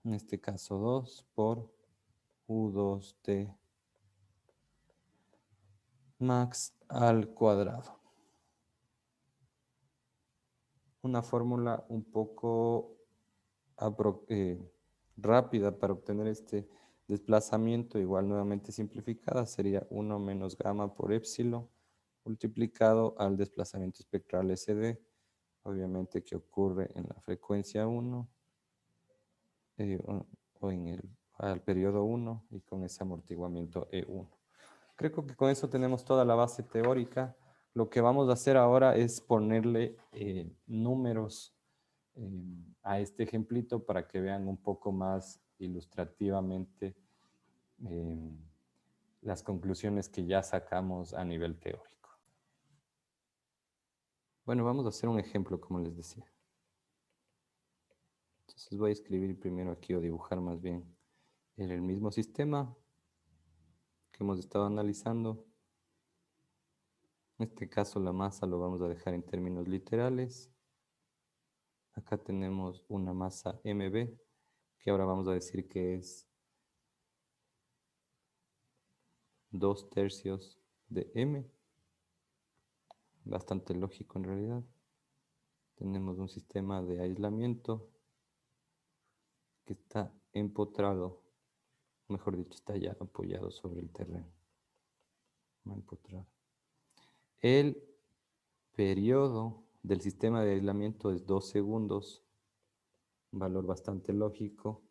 en este caso 2, por U2t max al cuadrado. Una fórmula un poco rápida para obtener este desplazamiento, igual nuevamente simplificada, sería 1 menos gamma por epsilon multiplicado al desplazamiento espectral SD, obviamente que ocurre en la frecuencia 1 o al periodo 1 y con ese amortiguamiento E1. Creo que con eso tenemos toda la base teórica. Lo que vamos a hacer ahora es ponerle números a este ejemplito para que vean un poco más ilustrativamente las conclusiones que ya sacamos a nivel teórico. Bueno, vamos a hacer un ejemplo, como les decía. Entonces voy a escribir primero aquí o dibujar más bien en el mismo sistema que hemos estado analizando. En este caso la masa lo vamos a dejar en términos literales. Acá tenemos una masa MB, que ahora vamos a decir que es 2/3 de M. Bastante lógico en realidad. Tenemos un sistema de aislamiento que está empotrado, mejor dicho, está ya apoyado sobre el terreno. No empotrado. El periodo del sistema de aislamiento es 2 segundos, un valor bastante lógico.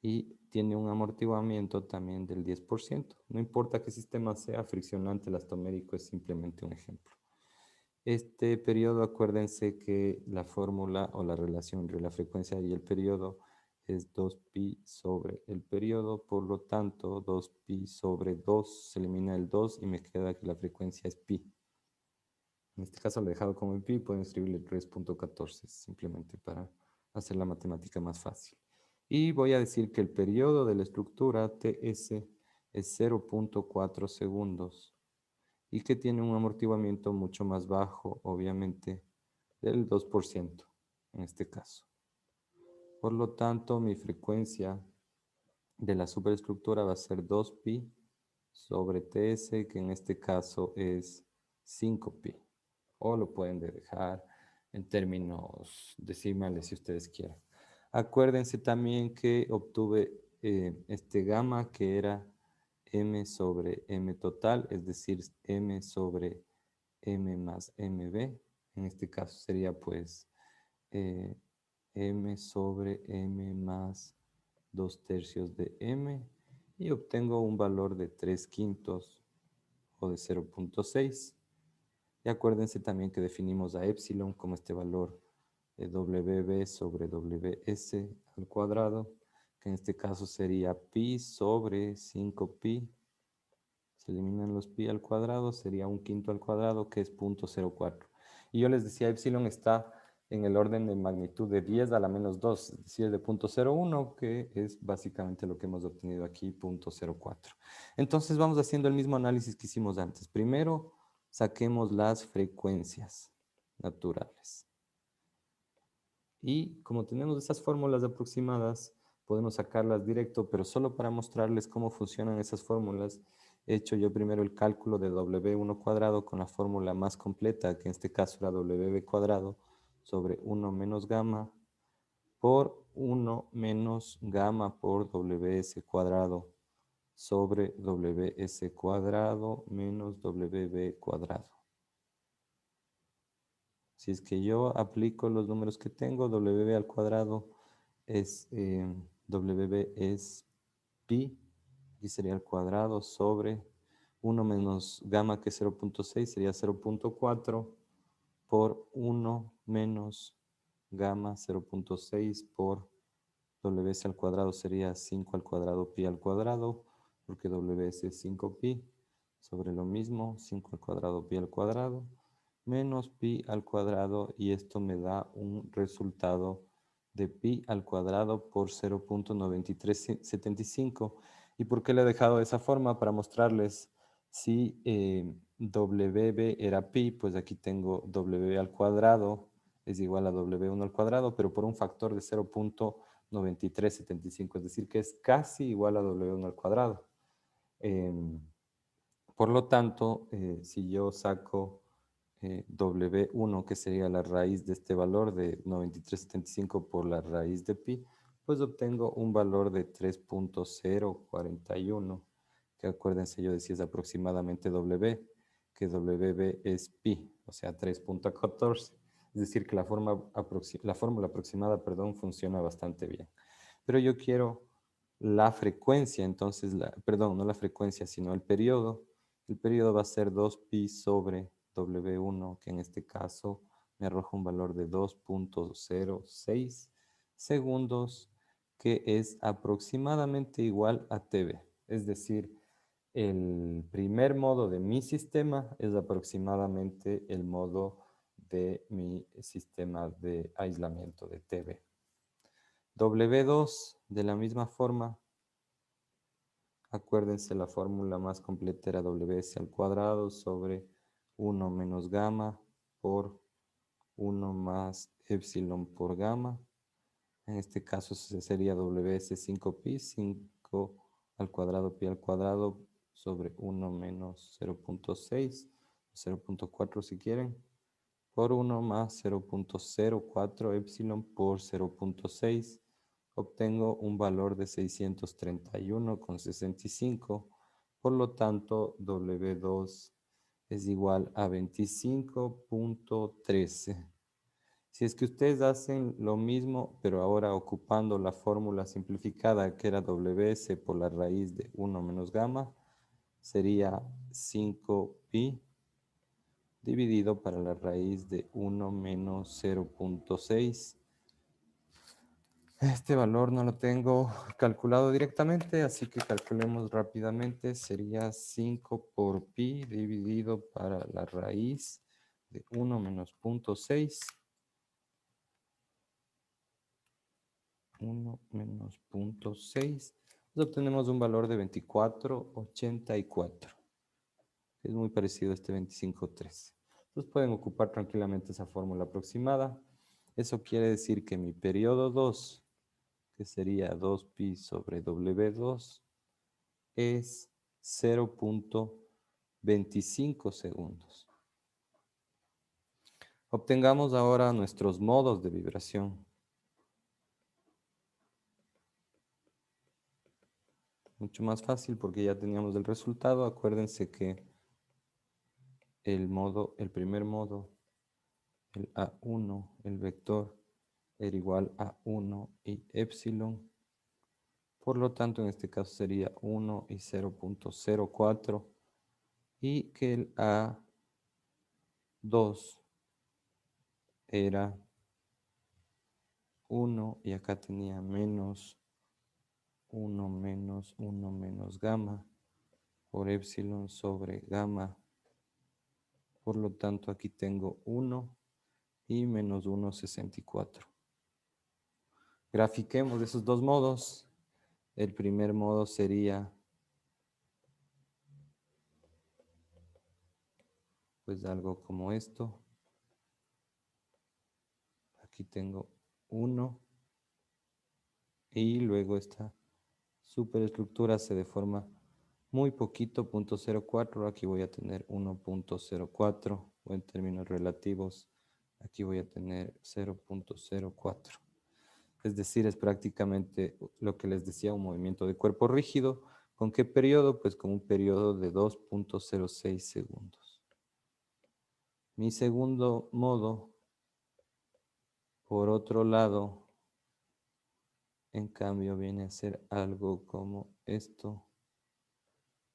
y tiene un amortiguamiento también del 10%. No importa qué sistema sea, friccionante, elastomérico es simplemente un ejemplo. Este periodo, acuérdense que la fórmula o la relación entre la frecuencia y el periodo es 2pi sobre el periodo, por lo tanto 2pi sobre 2 se elimina el 2 y me queda que la frecuencia es pi. En este caso lo he dejado como en pi, pueden escribirle 3.14 simplemente para hacer la matemática más fácil. Y voy a decir que el periodo de la estructura TS es 0.4 segundos y que tiene un amortiguamiento mucho más bajo, obviamente, del 2% en este caso. Por lo tanto, mi frecuencia de la superestructura va a ser 2pi sobre TS, que en este caso es 5pi. O lo pueden dejar en términos decimales si ustedes quieren. Acuérdense también que obtuve este gamma que era m sobre m total, es decir, m sobre m más mb. En este caso sería pues eh, m sobre m más 2/3 de m y obtengo un valor de 3/5 o de 0.6. Y acuérdense también que definimos a epsilon como este valor de wb sobre ws al cuadrado, que en este caso sería pi sobre 5pi. Se eliminan los pi al cuadrado, sería 1/5 al cuadrado, que es 0.04. Y yo les decía, epsilon está en el orden de magnitud de 10 a la menos 2, es decir, de 0.01, que es básicamente lo que hemos obtenido aquí, 0.04. Entonces vamos haciendo el mismo análisis que hicimos antes. Primero, saquemos las frecuencias naturales. Y como tenemos esas fórmulas aproximadas, podemos sacarlas directo, pero solo para mostrarles cómo funcionan esas fórmulas, he hecho yo primero el cálculo de W1 cuadrado con la fórmula más completa, que en este caso era WB cuadrado sobre 1 menos gamma por 1 menos gamma por WS cuadrado sobre WS cuadrado menos WB cuadrado. Si es que yo aplico los números que tengo, WB al cuadrado es, WB es pi, y sería al cuadrado sobre 1 menos gamma, que es 0.6, sería 0.4 por 1 menos gamma 0.6 por WS al cuadrado sería 5 al cuadrado pi al cuadrado, porque WS es 5pi, sobre lo mismo, 5 al cuadrado pi al cuadrado, menos pi al cuadrado, y esto me da un resultado de pi al cuadrado por 0.9375. ¿Y por qué lo he dejado de esa forma? Para mostrarles si WB era pi, pues aquí tengo WB al cuadrado es igual a W1 al cuadrado, pero por un factor de 0.9375, es decir, que es casi igual a W1 al cuadrado. Por lo tanto, si yo saco W1, que sería la raíz de este valor de 9375 por la raíz de pi, pues obtengo un valor de 3.041, que acuérdense, yo decía es aproximadamente W, que WB es pi, o sea, 3.14. Es decir, que la fórmula aproximada, perdón, funciona bastante bien. Pero yo quiero la frecuencia, entonces, perdón, no la frecuencia, sino el periodo. El periodo va a ser 2pi sobre W1, que en este caso me arroja un valor de 2.06 segundos, que es aproximadamente igual a TB. Es decir, el primer modo de mi sistema es aproximadamente el modo de mi sistema de aislamiento de TB. W2, de la misma forma, acuérdense, la fórmula más completa era WS al cuadrado sobre 1 menos gamma por 1 más epsilon por gamma. En este caso sería WS 5pi, 5 al cuadrado pi al cuadrado sobre 1 menos 0.6, 0.4 si quieren, por 1 más 0.04 epsilon por 0.6. Obtengo un valor de 631,65. Por lo tanto, W2 es igual a 25.13. Si es que ustedes hacen lo mismo, pero ahora ocupando la fórmula simplificada que era WS por la raíz de 1 menos gamma, sería 5pi dividido para la raíz de 1 menos 0.6. Este valor no lo tengo calculado directamente, así que calculemos rápidamente. Sería 5 por pi dividido para la raíz de 1 menos 0.6. 1 menos 0.6. Entonces obtenemos un valor de 24,84. Es muy parecido a este 25,13. Entonces pueden ocupar tranquilamente esa fórmula aproximada. Eso quiere decir que mi periodo 2, que sería 2pi sobre W2, es 0.25 segundos. Obtengamos ahora nuestros modos de vibración. Mucho más fácil porque ya teníamos el resultado. Acuérdense que el primer modo, el A1, el vector, era igual a 1 y epsilon. Por lo tanto, en este caso sería 1 y 0.04. Y que el A2 era 1 y acá tenía menos 1 menos 1 menos gamma por epsilon sobre gamma. Por lo tanto, aquí tengo 1 y menos 1,64. Grafiquemos esos dos modos. El primer modo sería pues algo como esto. Aquí tengo 1 y luego esta superestructura se deforma muy poquito, 0.04. Aquí voy a tener 1.04 o en términos relativos aquí voy a tener 0.04. Es decir, es prácticamente lo que les decía, un movimiento de cuerpo rígido. ¿Con qué periodo? Pues con un periodo de 2.06 segundos. Mi segundo modo, por otro lado, en cambio viene a ser algo como esto.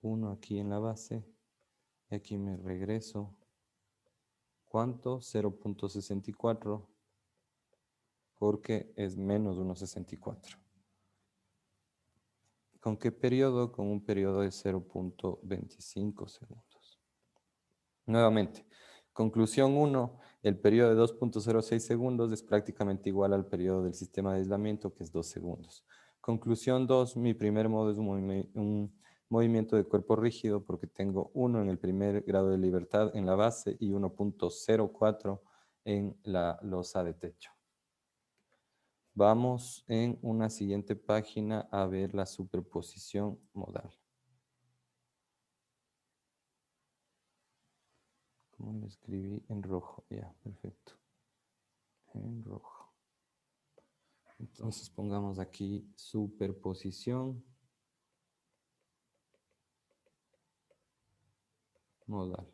1 aquí en la base. Y aquí me regreso. ¿Cuánto? 0.64. Porque es menos 1.64. ¿Con qué periodo? Con un periodo de 0.25 segundos. Nuevamente, conclusión 1, el periodo de 2.06 segundos es prácticamente igual al periodo del sistema de aislamiento, que es 2 segundos. Conclusión 2, mi primer modo es un movimiento de cuerpo rígido porque tengo 1 en el primer grado de libertad en la base y 1.04 en la losa de techo. Vamos en una siguiente página a ver la superposición modal. ¿Cómo lo escribí? En rojo. Ya, perfecto. En rojo. Entonces pongamos aquí superposición modal.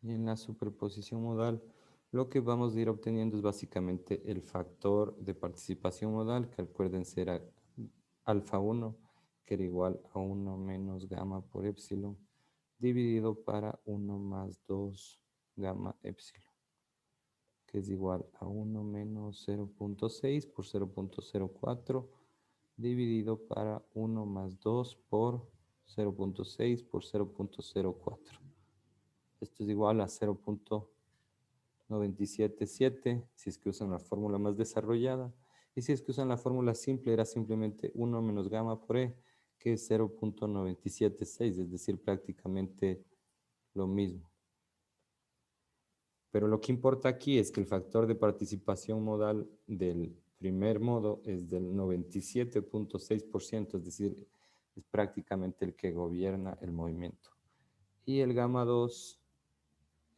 Y en la superposición modal, lo que vamos a ir obteniendo es básicamente el factor de participación modal, que acuérdense era alfa 1, que era igual a 1 menos gamma por epsilon, dividido para 1 más 2 gamma epsilon, que es igual a 1 menos 0.6 por 0.04, dividido para 1 más 2 por 0.6 por 0.04. Esto es igual a 0.977 si es que usan la fórmula más desarrollada. Y si es que usan la fórmula simple, era simplemente 1 menos gamma por E, que es 0.976, es decir, prácticamente lo mismo. Pero lo que importa aquí es que el factor de participación modal del primer modo es del 97.6%, es decir, es prácticamente el que gobierna el movimiento. Y el gamma 2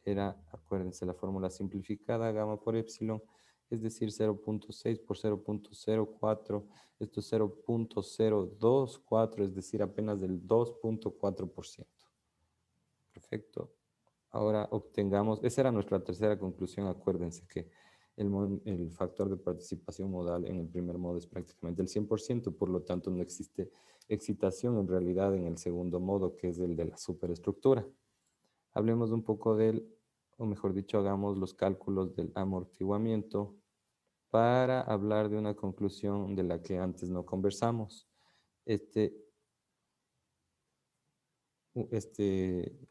era, acuérdense, la fórmula simplificada, gamma por epsilon, es decir, 0.6 por 0.04, esto es 0.024, es decir, apenas del 2.4%. Perfecto. Ahora obtengamos, esa era nuestra tercera conclusión, acuérdense que el factor de participación modal en el primer modo es prácticamente el 100%, por lo tanto no existe excitación en realidad en el segundo modo, que es el de la superestructura. Hablemos un poco del, o mejor dicho, hagamos los cálculos del amortiguamiento para hablar de una conclusión de la que antes no conversamos. Este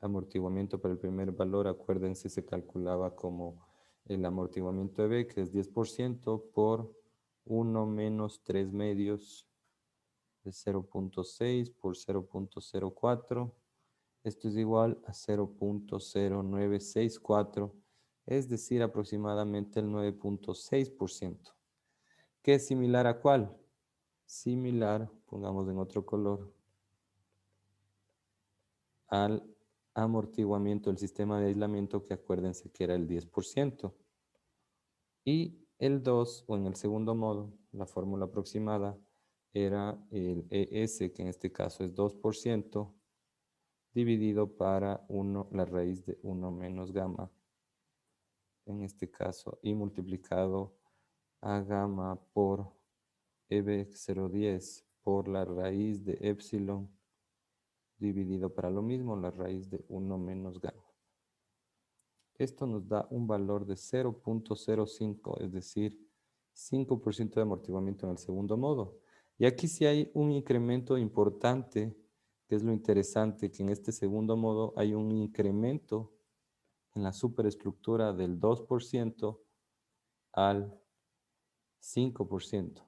amortiguamiento para el primer valor, acuérdense, se calculaba como el amortiguamiento de B, que es 10% por 1 menos 3 medios de 0.6 por 0.04. Esto es igual a 0.0964, es decir, aproximadamente el 9.6%. ¿Qué es similar a cuál? Similar, pongamos en otro color, al amortiguamiento del sistema de aislamiento, que acuérdense que era el 10%. Y el 2, o en el segundo modo, la fórmula aproximada, era el ES, que en este caso es 2%, dividido para 1, la raíz de 1 menos gamma, en este caso, y multiplicado a gamma por EB 010 por la raíz de epsilon, dividido para lo mismo, la raíz de 1 menos gamma. Esto nos da un valor de 0.05, es decir, 5% de amortiguamiento en el segundo modo. Y aquí sí hay un incremento importante, que es lo interesante, que en este segundo modo hay un incremento en la superestructura del 2% al 5%.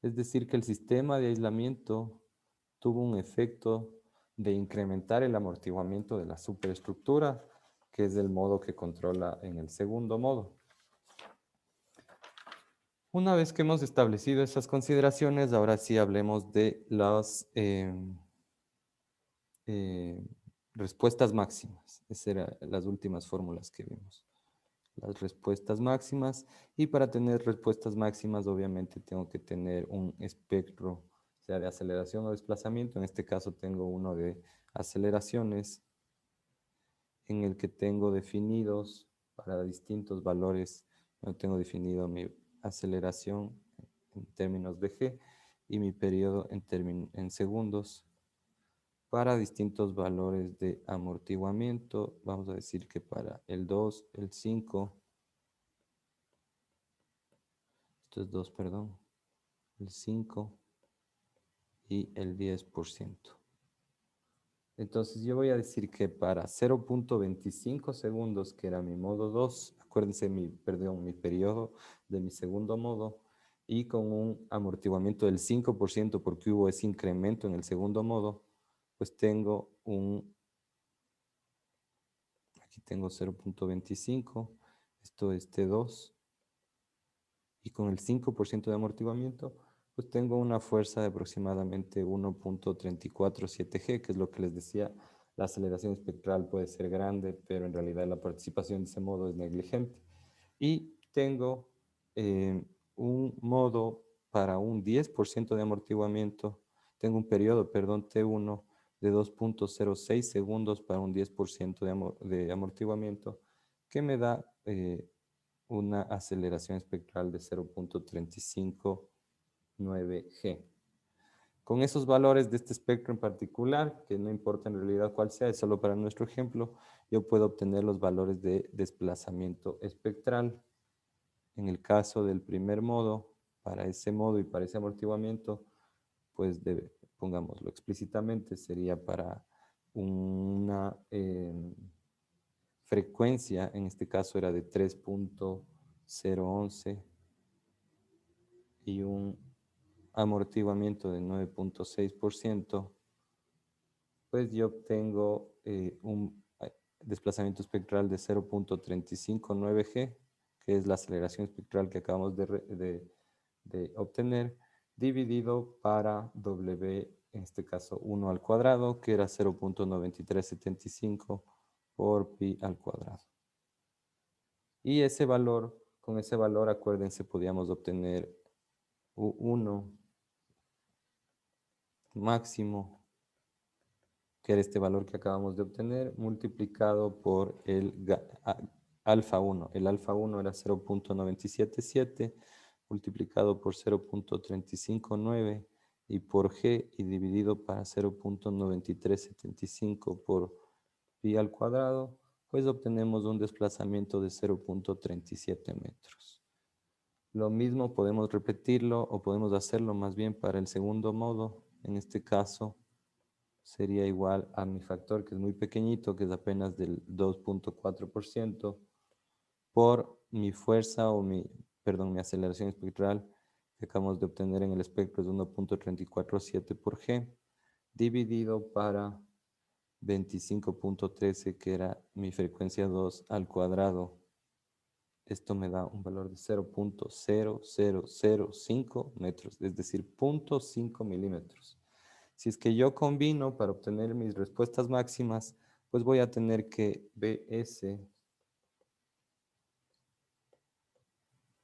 Es decir, que el sistema de aislamiento tuvo un efecto de incrementar el amortiguamiento de la superestructura, que es el modo que controla en el segundo modo. Una vez que hemos establecido esas consideraciones, ahora sí hablemos de las eh, respuestas máximas. Esas eran las últimas fórmulas que vimos. Las respuestas máximas. Y para tener respuestas máximas, obviamente tengo que tener un espectro, sea de aceleración o desplazamiento. En este caso tengo uno de aceleraciones, en el que tengo definidos para distintos valores. Yo tengo definido mi aceleración en términos de g y mi periodo en segundos. Para distintos valores de amortiguamiento, vamos a decir que para el 2, el 5, esto es 2, perdón, el 5 y el 10%. Entonces yo voy a decir que para 0.25 segundos, que era mi modo 2, acuérdense mi periodo de mi segundo modo, y con un amortiguamiento del 5% porque hubo ese incremento en el segundo modo, pues tengo aquí tengo 0.25, esto es T2, y con el 5% de amortiguamiento, pues tengo una fuerza de aproximadamente 1.347 G, que es lo que les decía, la aceleración espectral puede ser grande, pero en realidad la participación de ese modo es negligente. Y tengo un modo para un 10% de amortiguamiento, tengo un periodo, perdón, T1 de 2.06 segundos para un 10% de amortiguamiento, que me da una aceleración espectral de 0.359G. Con esos valores de este espectro en particular, que no importa en realidad cuál sea, es solo para nuestro ejemplo, yo puedo obtener los valores de desplazamiento espectral. En el caso del primer modo, para ese modo y para ese amortiguamiento, pues pongámoslo explícitamente, sería para una frecuencia, en este caso era de 3.011 y un amortiguamiento de 9.6%, pues yo obtengo un desplazamiento espectral de 0.359G, que es la aceleración espectral que acabamos de obtener, dividido para W, en este caso 1 al cuadrado, que era 0.9375 por pi al cuadrado. Y ese valor, con ese valor, acuérdense, podíamos obtener U1 máximo, que era este valor que acabamos de obtener, multiplicado por el alfa 1. El alfa 1 era 0.977 multiplicado por 0.359 y por G y dividido para 0.9375 por pi al cuadrado, pues obtenemos un desplazamiento de 0.37 metros. Lo mismo podemos repetirlo o podemos hacerlo más bien para el segundo modo. En este caso sería igual a mi factor, que es muy pequeñito, que es apenas del 2.4%, por mi fuerza o mi aceleración espectral que acabamos de obtener en el espectro es 1.347 por G, dividido para 25.13, que era mi frecuencia 2 al cuadrado. Esto me da un valor de 0.0005 metros, es decir, 0.5 milímetros. Si es que yo combino para obtener mis respuestas máximas, pues voy a tener que BS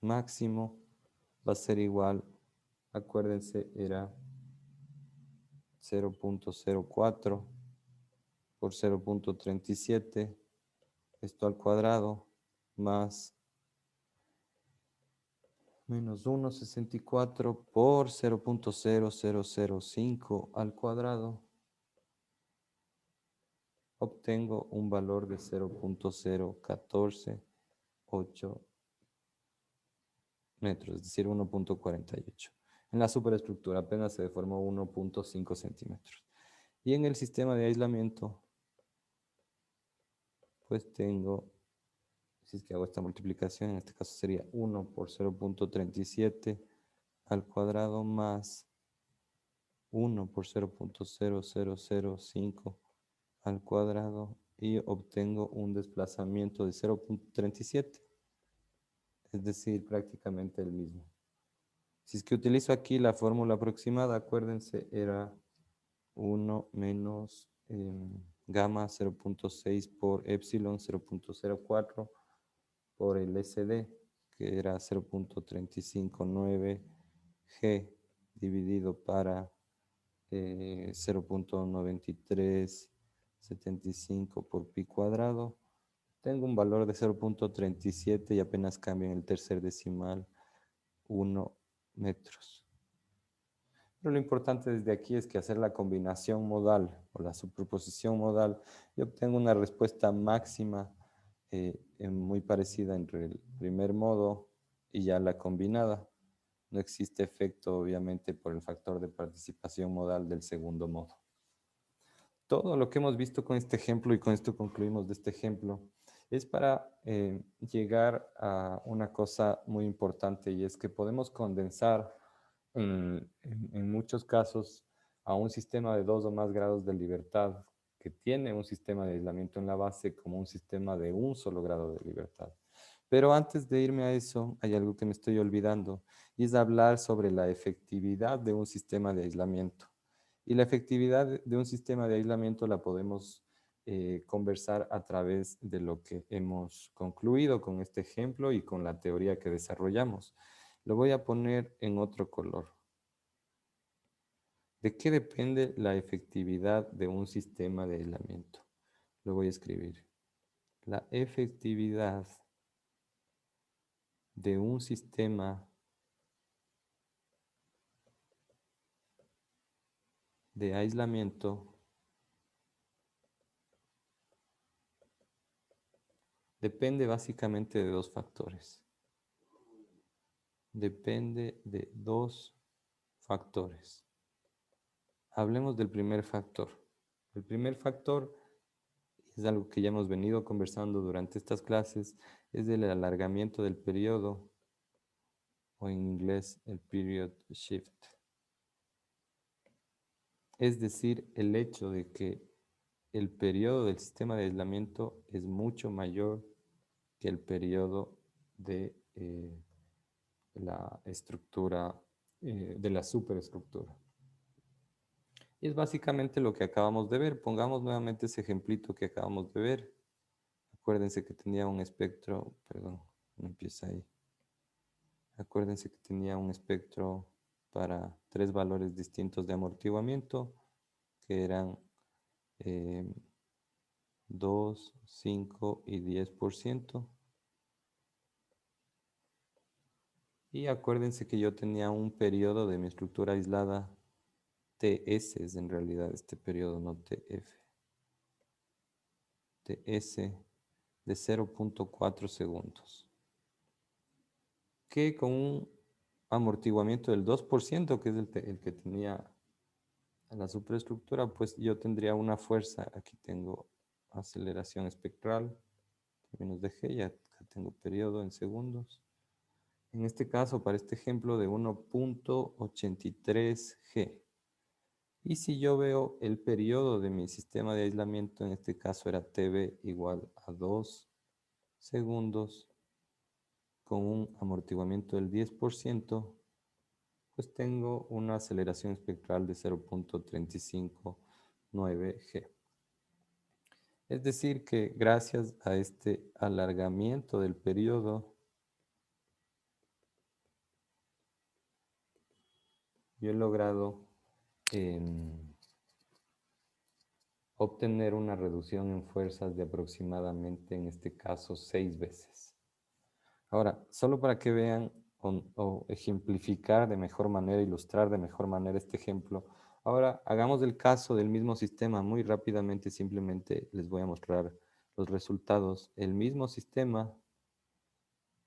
máximo va a ser igual, acuérdense, era 0.04 por 0.37, esto al cuadrado, más menos 1.64 por 0.0005 al cuadrado. Obtengo un valor de 0.0148 metros, es decir, 1.48. En la superestructura apenas se deformó 1.5 centímetros. Y en el sistema de aislamiento, pues tengo, si es que hago esta multiplicación, en este caso sería 1 por 0.37 al cuadrado más 1 por 0.0005 al cuadrado y obtengo un desplazamiento de 0.37, es decir, prácticamente el mismo. Si es que utilizo aquí la fórmula aproximada, acuérdense, era 1 menos gamma 0.6 por epsilon 0.04 por el SD, que era 0.359 G dividido para 0.9375 por pi cuadrado. Tengo un valor de 0.37 y apenas cambio en el tercer decimal 1 metros. Pero lo importante desde aquí es que hacer la combinación modal o la superposición modal y obtengo una respuesta máxima muy parecida entre el primer modo y ya la combinada. No existe efecto, obviamente, por el factor de participación modal del segundo modo. Todo lo que hemos visto con este ejemplo, y con esto concluimos de este ejemplo, es para llegar a una cosa muy importante, y es que podemos condensar en muchos casos a un sistema de 2 o más grados de libertad que tiene un sistema de aislamiento en la base como un sistema de un solo grado de libertad. Pero antes de irme a eso, hay algo que me estoy olvidando, y es hablar sobre la efectividad de un sistema de aislamiento. Y la efectividad de un sistema de aislamiento la podemos conversar a través de lo que hemos concluido con este ejemplo y con la teoría que desarrollamos. Lo voy a poner en otro color. ¿De qué depende la efectividad de un sistema de aislamiento? Lo voy a escribir. La efectividad de un sistema de aislamiento depende básicamente de dos factores. Depende de dos factores. Hablemos del primer factor. El primer factor es algo que ya hemos venido conversando durante estas clases, es el alargamiento del periodo, o en inglés el period shift. Es decir, el hecho de que el periodo del sistema de aislamiento es mucho mayor que el periodo de la estructura, de la superestructura. Y es básicamente lo que acabamos de ver. Pongamos nuevamente ese ejemplito que acabamos de ver. Acuérdense que tenía un espectro, perdón, no empieza ahí. Acuérdense que tenía un espectro para 3 valores distintos de amortiguamiento, que eran 2, 5 y 10%. Y acuérdense que yo tenía un periodo de mi estructura aislada, TS es en realidad este periodo, no TF. TS de 0.4 segundos. Que con un amortiguamiento del 2%, que es el que tenía la superestructura, pues yo tendría una fuerza. Aquí tengo aceleración espectral, menos de G, ya acá tengo periodo en segundos. En este caso, para este ejemplo, de 1.83 G. Y si yo veo el periodo de mi sistema de aislamiento, en este caso era TB igual a 2 segundos, con un amortiguamiento del 10%, pues tengo una aceleración espectral de 0.359 G. Es decir que gracias a este alargamiento del periodo, yo he logrado obtener una reducción en fuerzas de aproximadamente, en este caso, 6 veces. Ahora, solo para que vean o ejemplificar de mejor manera, ilustrar de mejor manera este ejemplo, ahora hagamos el caso del mismo sistema muy rápidamente, simplemente les voy a mostrar los resultados. El mismo sistema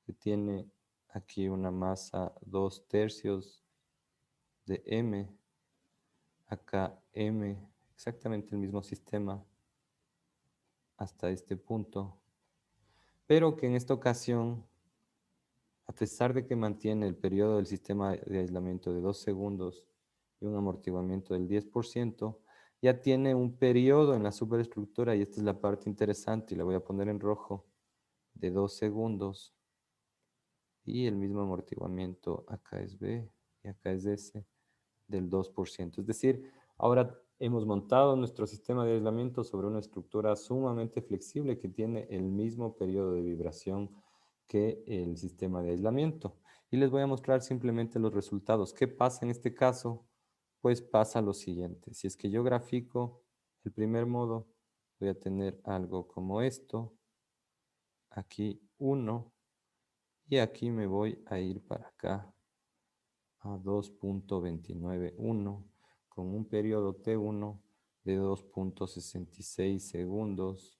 que tiene aquí una masa 2/3 de M, acá M, exactamente el mismo sistema hasta este punto, pero que en esta ocasión, a pesar de que mantiene el periodo del sistema de aislamiento de 2 segundos y un amortiguamiento del 10%, ya tiene un periodo en la superestructura, y esta es la parte interesante, y la voy a poner en rojo, de 2 segundos, y el mismo amortiguamiento, acá es B y acá es S, del 2%. Es decir, ahora hemos montado nuestro sistema de aislamiento sobre una estructura sumamente flexible que tiene el mismo periodo de vibración que el sistema de aislamiento. Y les voy a mostrar simplemente los resultados. ¿Qué pasa en este caso? Pues pasa lo siguiente. Si es que yo grafico el primer modo, voy a tener algo como esto. Aquí 1. Y aquí me voy a ir para acá a 2.291 con un periodo T1 de 2.66 segundos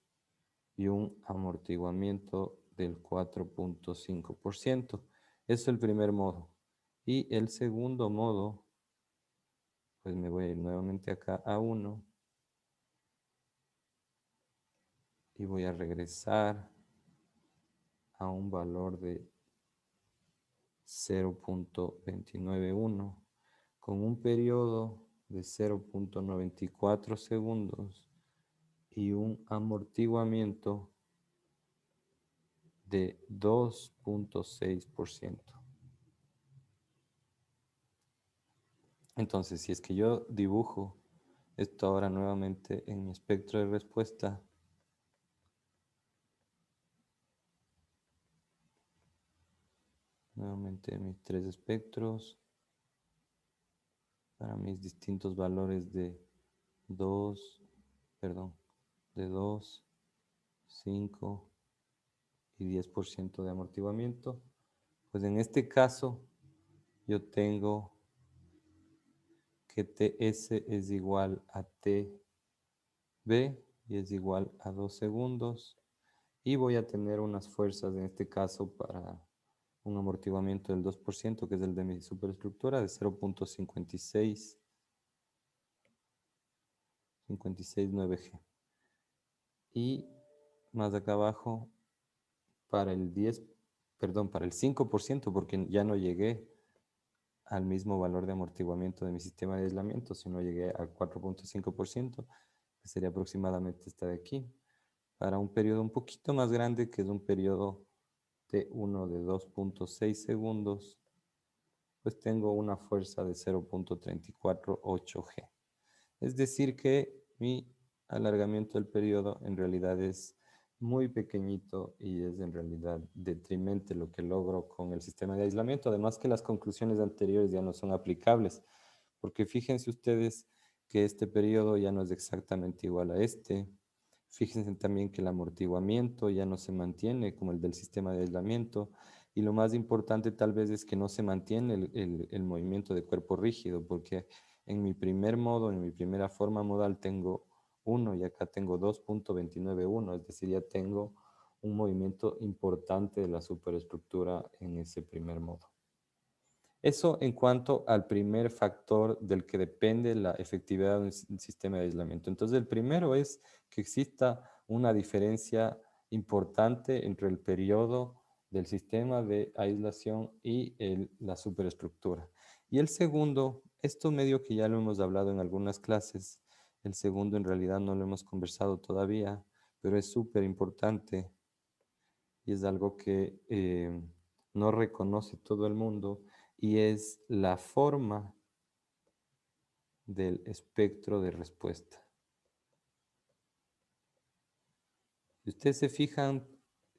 y un amortiguamiento del 4.5%. Eso es el primer modo. Y el segundo modo, pues me voy a ir nuevamente acá a 1 y voy a regresar a un valor de 0.291 con un periodo de 0.94 segundos y un amortiguamiento de 2.6%. Entonces, si es que yo dibujo esto ahora nuevamente en mi espectro de respuesta, nuevamente mis tres espectros, para mis distintos valores de 2, perdón, de 2, 5 y 10% de amortiguamiento, pues en este caso yo tengo que TS es igual a TB y es igual a 2 segundos, y voy a tener unas fuerzas en este caso para un amortiguamiento del 2%, que es el de mi superestructura, de 0.569G. Y más acá abajo, para el 10, perdón, para el 5%, porque ya no llegué al mismo valor de amortiguamiento de mi sistema de aislamiento, sino llegué al 4.5%, que sería aproximadamente esta de aquí, para un periodo un poquito más grande, que es un periodo T1 de 2.6 segundos, pues tengo una fuerza de 0.348 G. Es decir que mi alargamiento del periodo en realidad es muy pequeñito y es en realidad detrimente lo que logro con el sistema de aislamiento. Además que las conclusiones anteriores ya no son aplicables, porque fíjense ustedes que este periodo ya no es exactamente igual a este. Fíjense también que el amortiguamiento ya no se mantiene como el del sistema de aislamiento, y lo más importante tal vez es que no se mantiene el movimiento de cuerpo rígido, porque en mi primer modo, en mi primera forma modal tengo 1 y acá tengo 2.291, es decir, ya tengo un movimiento importante de la superestructura en ese primer modo. Eso en cuanto al primer factor del que depende la efectividad de un sistema de aislamiento. Entonces, el primero es que exista una diferencia importante entre el periodo del sistema de aislación y la superestructura. Y el segundo, esto medio que ya lo hemos hablado en algunas clases, el segundo en realidad no lo hemos conversado todavía, pero es súper importante y es algo que no reconoce todo el mundo y es la forma del espectro de respuesta. Si ustedes se fijan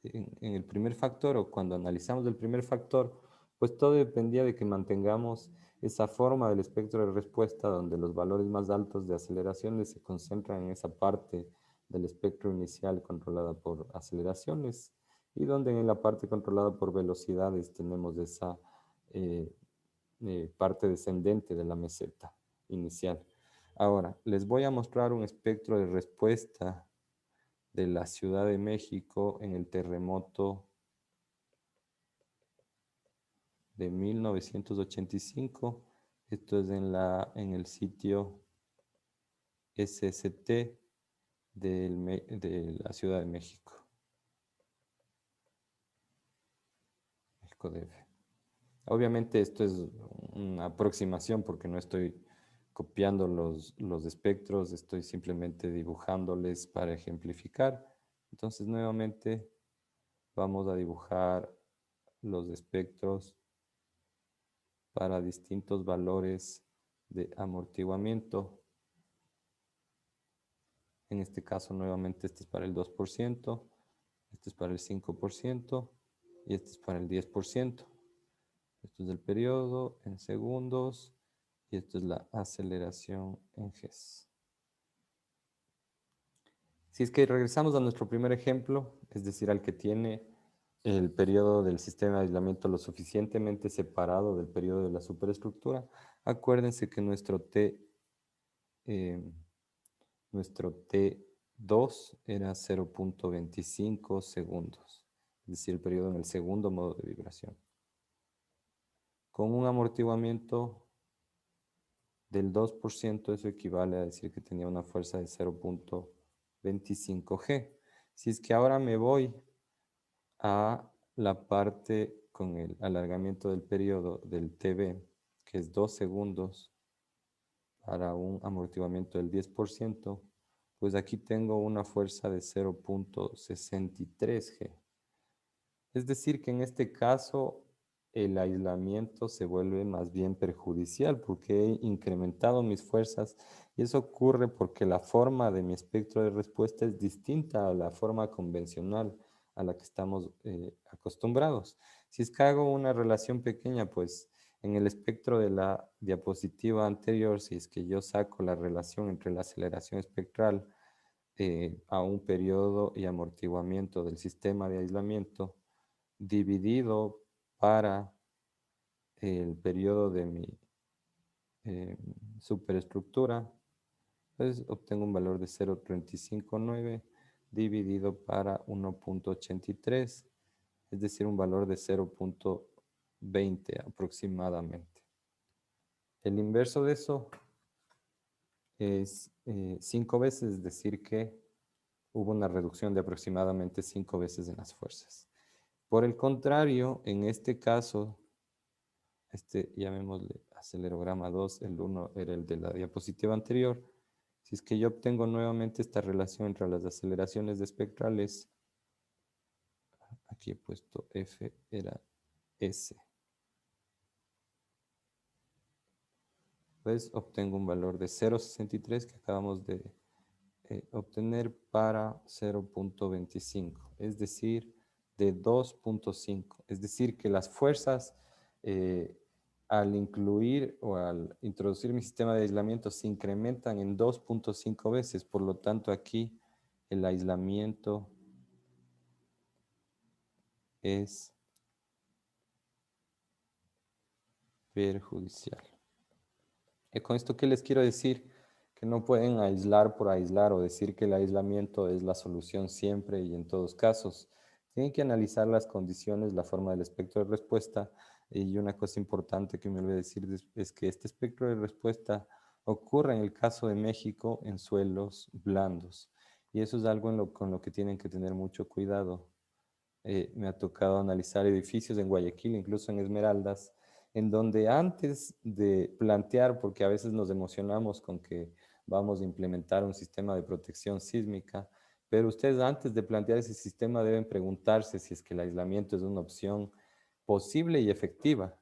en el primer factor o cuando analizamos el primer factor, pues todo dependía de que mantengamos esa forma del espectro de respuesta donde los valores más altos de aceleraciones se concentran en esa parte del espectro inicial controlada por aceleraciones y donde en la parte controlada por velocidades tenemos esa parte descendente de la meseta inicial. Ahora, les voy a mostrar un espectro de respuesta de la Ciudad de México en el terremoto de 1985. Esto es en el sitio SST de la Ciudad de México. México DF. Obviamente esto es una aproximación porque no estoy copiando los espectros, estoy simplemente dibujándoles para ejemplificar. Entonces nuevamente vamos a dibujar los espectros para distintos valores de amortiguamiento. En este caso nuevamente este es para el 2%, este es para el 5% y este es para el 10%. Esto es el periodo en segundos y esto es la aceleración en Gs. Si es que regresamos a nuestro primer ejemplo, es decir, al que tiene el periodo del sistema de aislamiento lo suficientemente separado del periodo de la superestructura, acuérdense que eh, nuestro T2 era 0.25 segundos, es decir, el periodo en el segundo modo de vibración. Con un amortiguamiento del 2%, eso equivale a decir que tenía una fuerza de 0.25 G. Si es que ahora me voy a la parte con el alargamiento del periodo del TB, que es 2 segundos para un amortiguamiento del 10%, pues aquí tengo una fuerza de 0.63 G. Es decir, que en este caso el aislamiento se vuelve más bien perjudicial porque he incrementado mis fuerzas y eso ocurre porque la forma de mi espectro de respuesta es distinta a la forma convencional a la que estamos acostumbrados. Si es que hago una relación pequeña, pues en el espectro de la diapositiva anterior, si es que yo saco la relación entre la aceleración espectral a un periodo y amortiguamiento del sistema de aislamiento, dividido para el periodo de mi superestructura, pues obtengo un valor de 0.359 dividido para 1.83, es decir, un valor de 0.20 aproximadamente. El inverso de eso es 5 veces, es decir, que hubo una reducción de aproximadamente 5 veces en las fuerzas. Por el contrario, en este caso, llamémosle acelerograma 2, el 1 era el de la diapositiva anterior. Si es que yo obtengo nuevamente esta relación entre las aceleraciones espectrales, aquí he puesto F, era S. Pues obtengo un valor de 0.63 que acabamos de obtener para 0.25, es decir, de 2.5. Es decir, que las fuerzas al incluir o al introducir mi sistema de aislamiento se incrementan en 2.5 veces. Por lo tanto, aquí el aislamiento es perjudicial. ¿Y con esto qué les quiero decir? Que no pueden aislar por aislar o decir que el aislamiento es la solución siempre y en todos casos. Tienen que analizar las condiciones, la forma del espectro de respuesta. Y una cosa importante que me olvidé decir es que este espectro de respuesta ocurre en el caso de México en suelos blandos. Y eso es algo con lo que tienen que tener mucho cuidado. Me ha tocado analizar edificios en Guayaquil, incluso en Esmeraldas, en donde antes de plantear, porque a veces nos emocionamos con que vamos a implementar un sistema de protección sísmica, pero ustedes antes de plantear ese sistema deben preguntarse si es que el aislamiento es una opción posible y efectiva.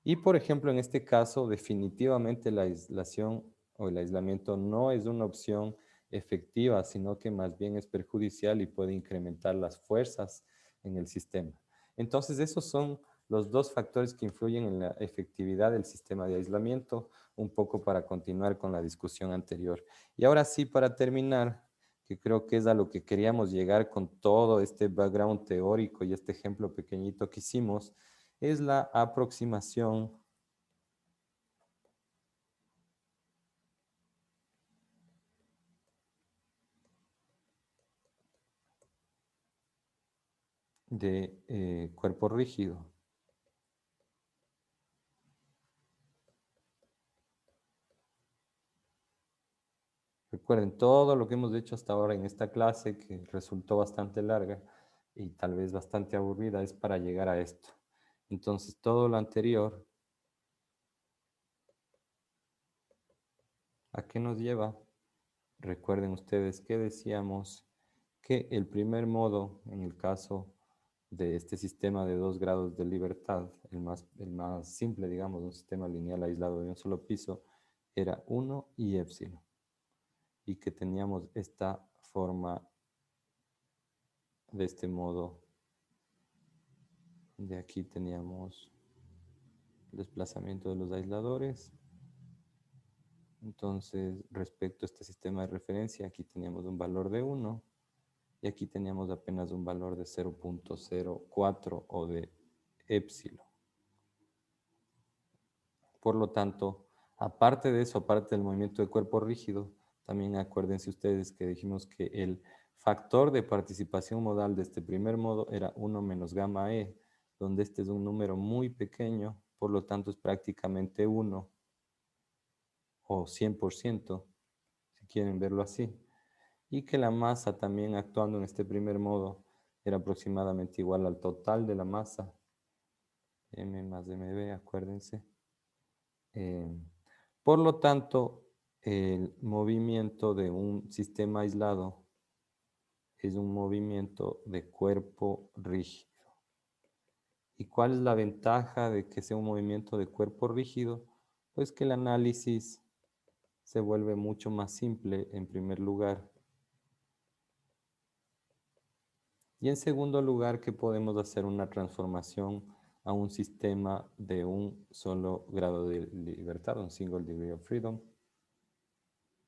Y por ejemplo, en este caso, definitivamente la aislación o el aislamiento no es una opción efectiva, sino que más bien es perjudicial y puede incrementar las fuerzas en el sistema. Entonces, esos son los dos factores que influyen en la efectividad del sistema de aislamiento, un poco para continuar con la discusión anterior. Y ahora sí, para terminar, que creo que es a lo que queríamos llegar con todo este background teórico y este ejemplo pequeñito que hicimos, es la aproximación de cuerpo rígido. Recuerden todo lo que hemos hecho hasta ahora en esta clase, que resultó bastante larga y tal vez bastante aburrida, es para llegar a esto. Entonces, todo lo anterior, ¿a qué nos lleva? Recuerden ustedes que decíamos que el primer modo, en el caso de este sistema de 2 grados de libertad, el más simple, digamos, un sistema lineal aislado de un solo piso, era 1 y épsilon. Y que teníamos esta forma de este modo. De aquí teníamos el desplazamiento de los aisladores. Entonces, respecto a este sistema de referencia, aquí teníamos un valor de 1 y aquí teníamos apenas un valor de 0.04 o de épsilon. Por lo tanto, aparte de eso, aparte del movimiento de cuerpo rígido, también acuérdense ustedes que dijimos que el factor de participación modal de este primer modo era 1 menos gamma e, donde este es un número muy pequeño, por lo tanto es prácticamente 1 o 100%, si quieren verlo así. Y que la masa también actuando en este primer modo era aproximadamente igual al total de la masa, m más mv, acuérdense. Por lo tanto, el movimiento de un sistema aislado es un movimiento de cuerpo rígido. ¿Y cuál es la ventaja de que sea un movimiento de cuerpo rígido? Pues que el análisis se vuelve mucho más simple en primer lugar. Y en segundo lugar, que podemos hacer una transformación a un sistema de un solo grado de libertad, un single degree of freedom,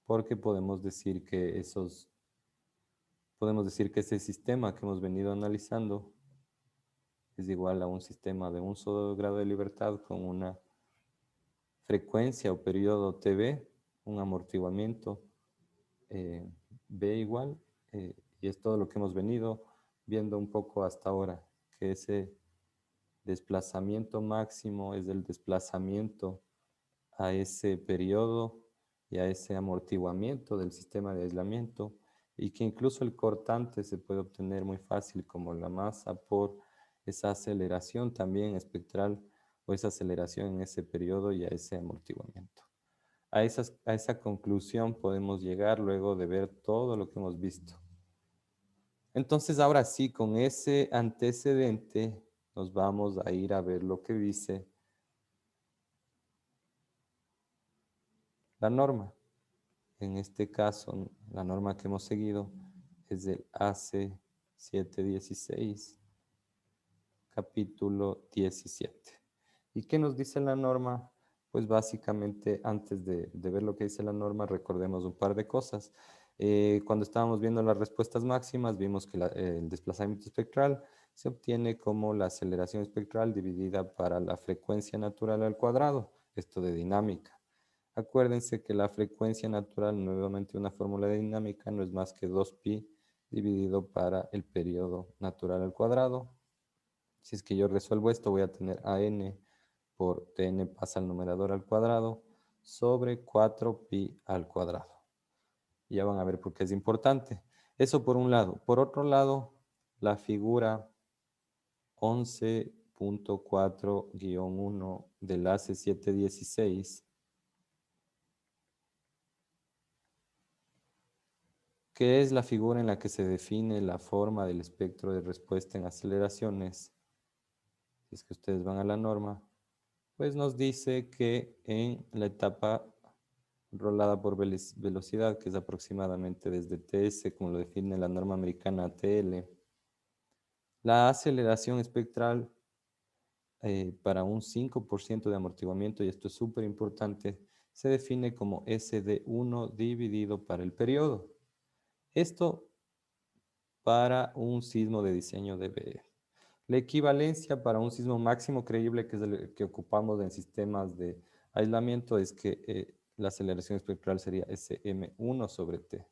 porque podemos decir que ese sistema que hemos venido analizando es igual a un sistema de un solo grado de libertad con una frecuencia o periodo TB, un amortiguamiento B igual, y es todo lo que hemos venido viendo un poco hasta ahora, que ese desplazamiento máximo es el desplazamiento a ese periodo y a ese amortiguamiento del sistema de aislamiento, y que incluso el cortante se puede obtener muy fácil como la masa por esa aceleración también espectral o esa aceleración en ese periodo y a ese amortiguamiento. A esa conclusión podemos llegar luego de ver todo lo que hemos visto. Entonces, ahora sí, con ese antecedente, nos vamos a ir a ver lo que dice la norma. En este caso, la norma que hemos seguido es del AC 716, capítulo 17. ¿Y qué nos dice la norma? Pues básicamente, antes de ver lo que dice la norma, recordemos un par de cosas. Cuando estábamos viendo las respuestas máximas, vimos que el desplazamiento espectral se obtiene como la aceleración espectral dividida para la frecuencia natural al cuadrado, esto de dinámica. Acuérdense que la frecuencia natural, nuevamente una fórmula de dinámica, no es más que 2pi dividido para el periodo natural al cuadrado. Si es que yo resuelvo esto, voy a tener an por tn pasa al numerador al cuadrado sobre 4pi al cuadrado. Ya van a ver por qué es importante. Eso por un lado. Por otro lado, la figura 11.4-1 del AC716, que es la figura en la que se define la forma del espectro de respuesta en aceleraciones. Si es que ustedes van a la norma, pues nos dice que en la etapa rolada por velocidad, que es aproximadamente desde TS, como lo define la norma americana TL, la aceleración espectral para un 5% de amortiguamiento, y esto es súper importante, se define como SD1 dividido para el periodo. Esto para un sismo de diseño de BE. La equivalencia para un sismo máximo creíble, que es el que ocupamos en sistemas de aislamiento, es que la aceleración espectral sería SM1 sobre T.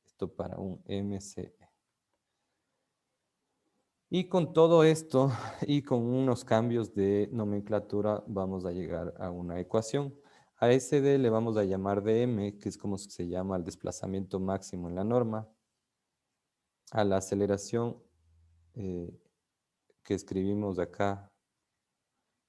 Esto para un MCE. Y con todo esto y con unos cambios de nomenclatura vamos a llegar a una ecuación. A SD le vamos a llamar dm, que es como se llama el desplazamiento máximo en la norma. A la aceleración eh, que escribimos acá,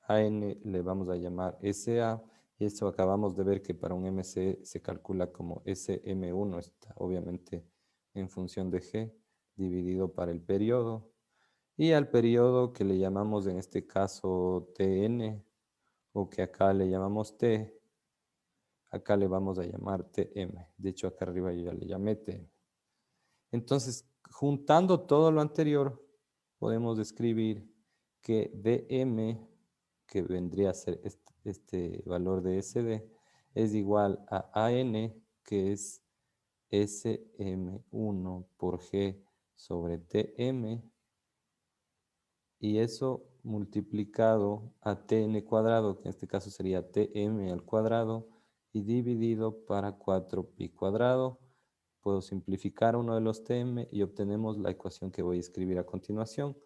AN, le vamos a llamar SA. Y esto acabamos de ver que para un MC se calcula como SM1, está obviamente en función de G, dividido para el periodo. Y al periodo que le llamamos en este caso Tn, o que acá le llamamos T, acá le vamos a llamar Tm. De hecho, acá arriba yo ya le llamé T. Entonces, juntando todo lo anterior, podemos escribir que dm, que vendría a ser este valor de SD, es igual a AN, que es SM1 por G sobre Tm, y eso multiplicado a Tn cuadrado, que en este caso sería Tm al cuadrado, y dividido para 4pi cuadrado. Puedo simplificar uno de los Tm y obtenemos la ecuación que voy a escribir a continuación,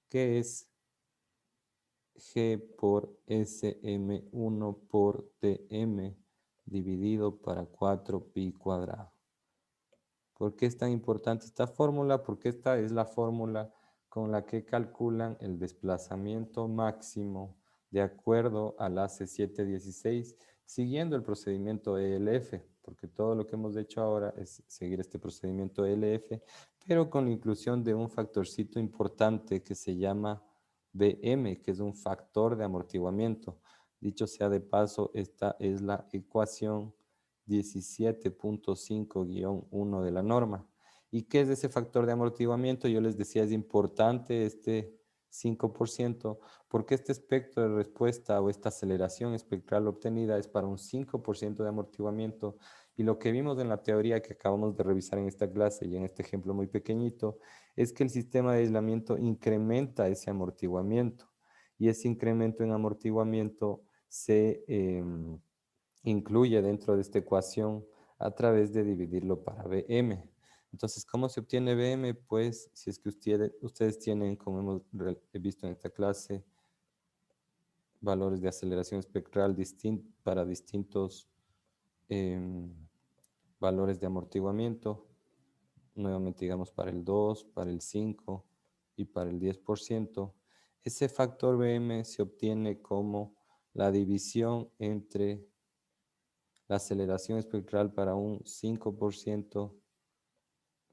que es G por SM1 por Tm dividido para 4pi cuadrado. ¿Por qué es tan importante esta fórmula? Porque esta es la fórmula con la que calculan el desplazamiento máximo de acuerdo al AC716, siguiendo el procedimiento ELF, porque todo lo que hemos hecho ahora es seguir este procedimiento ELF, pero con la inclusión de un factorcito importante que se llama BM, que es un factor de amortiguamiento. Dicho sea de paso, esta es la ecuación 17.5-1 de la norma. ¿Y qué es ese factor de amortiguamiento? Yo les decía, es importante este 5%, porque este espectro de respuesta o esta aceleración espectral obtenida es para un 5% de amortiguamiento. Y lo que vimos en la teoría que acabamos de revisar en esta clase y en este ejemplo muy pequeñito, es que el sistema de aislamiento incrementa ese amortiguamiento. Y ese incremento en amortiguamiento se incluye dentro de esta ecuación a través de dividirlo para Bm. Entonces, ¿cómo se obtiene Bm? Pues si es que ustedes tienen, como hemos visto en esta clase, valores de aceleración espectral para distintos valores de amortiguamiento, nuevamente digamos para el 2, para el 5 y para el 10%, ese factor Bm se obtiene como la división entre la aceleración espectral para un 5%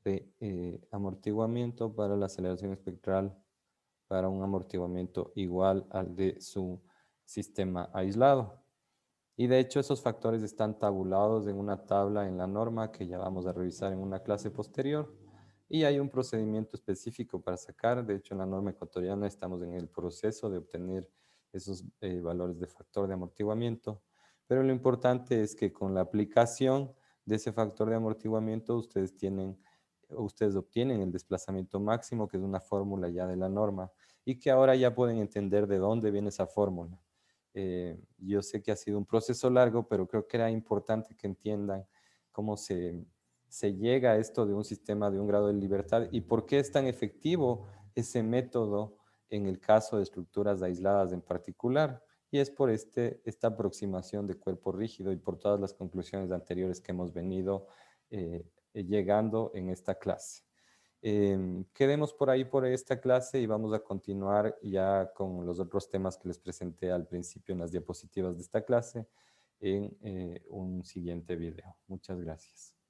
de amortiguamiento para la aceleración espectral para un amortiguamiento igual al de su sistema aislado. Y de hecho esos factores están tabulados en una tabla en la norma que ya vamos a revisar en una clase posterior. Y hay un procedimiento específico para sacar. De hecho, en la norma ecuatoriana estamos en el proceso de obtener esos valores de factor de amortiguamiento. Pero lo importante es que con la aplicación de ese factor de amortiguamiento ustedes tienen ustedes obtienen el desplazamiento máximo, que es una fórmula ya de la norma, y que ahora ya pueden entender de dónde viene esa fórmula. Yo sé que ha sido un proceso largo, pero creo que era importante que entiendan cómo se llega a esto de un sistema de un grado de libertad y por qué es tan efectivo ese método en el caso de estructuras aisladas en particular. Y es por esta aproximación de cuerpo rígido y por todas las conclusiones anteriores que hemos venido llegando en esta clase. Quedemos por ahí por esta clase y vamos a continuar ya con los otros temas que les presenté al principio en las diapositivas de esta clase en un siguiente video. Muchas gracias.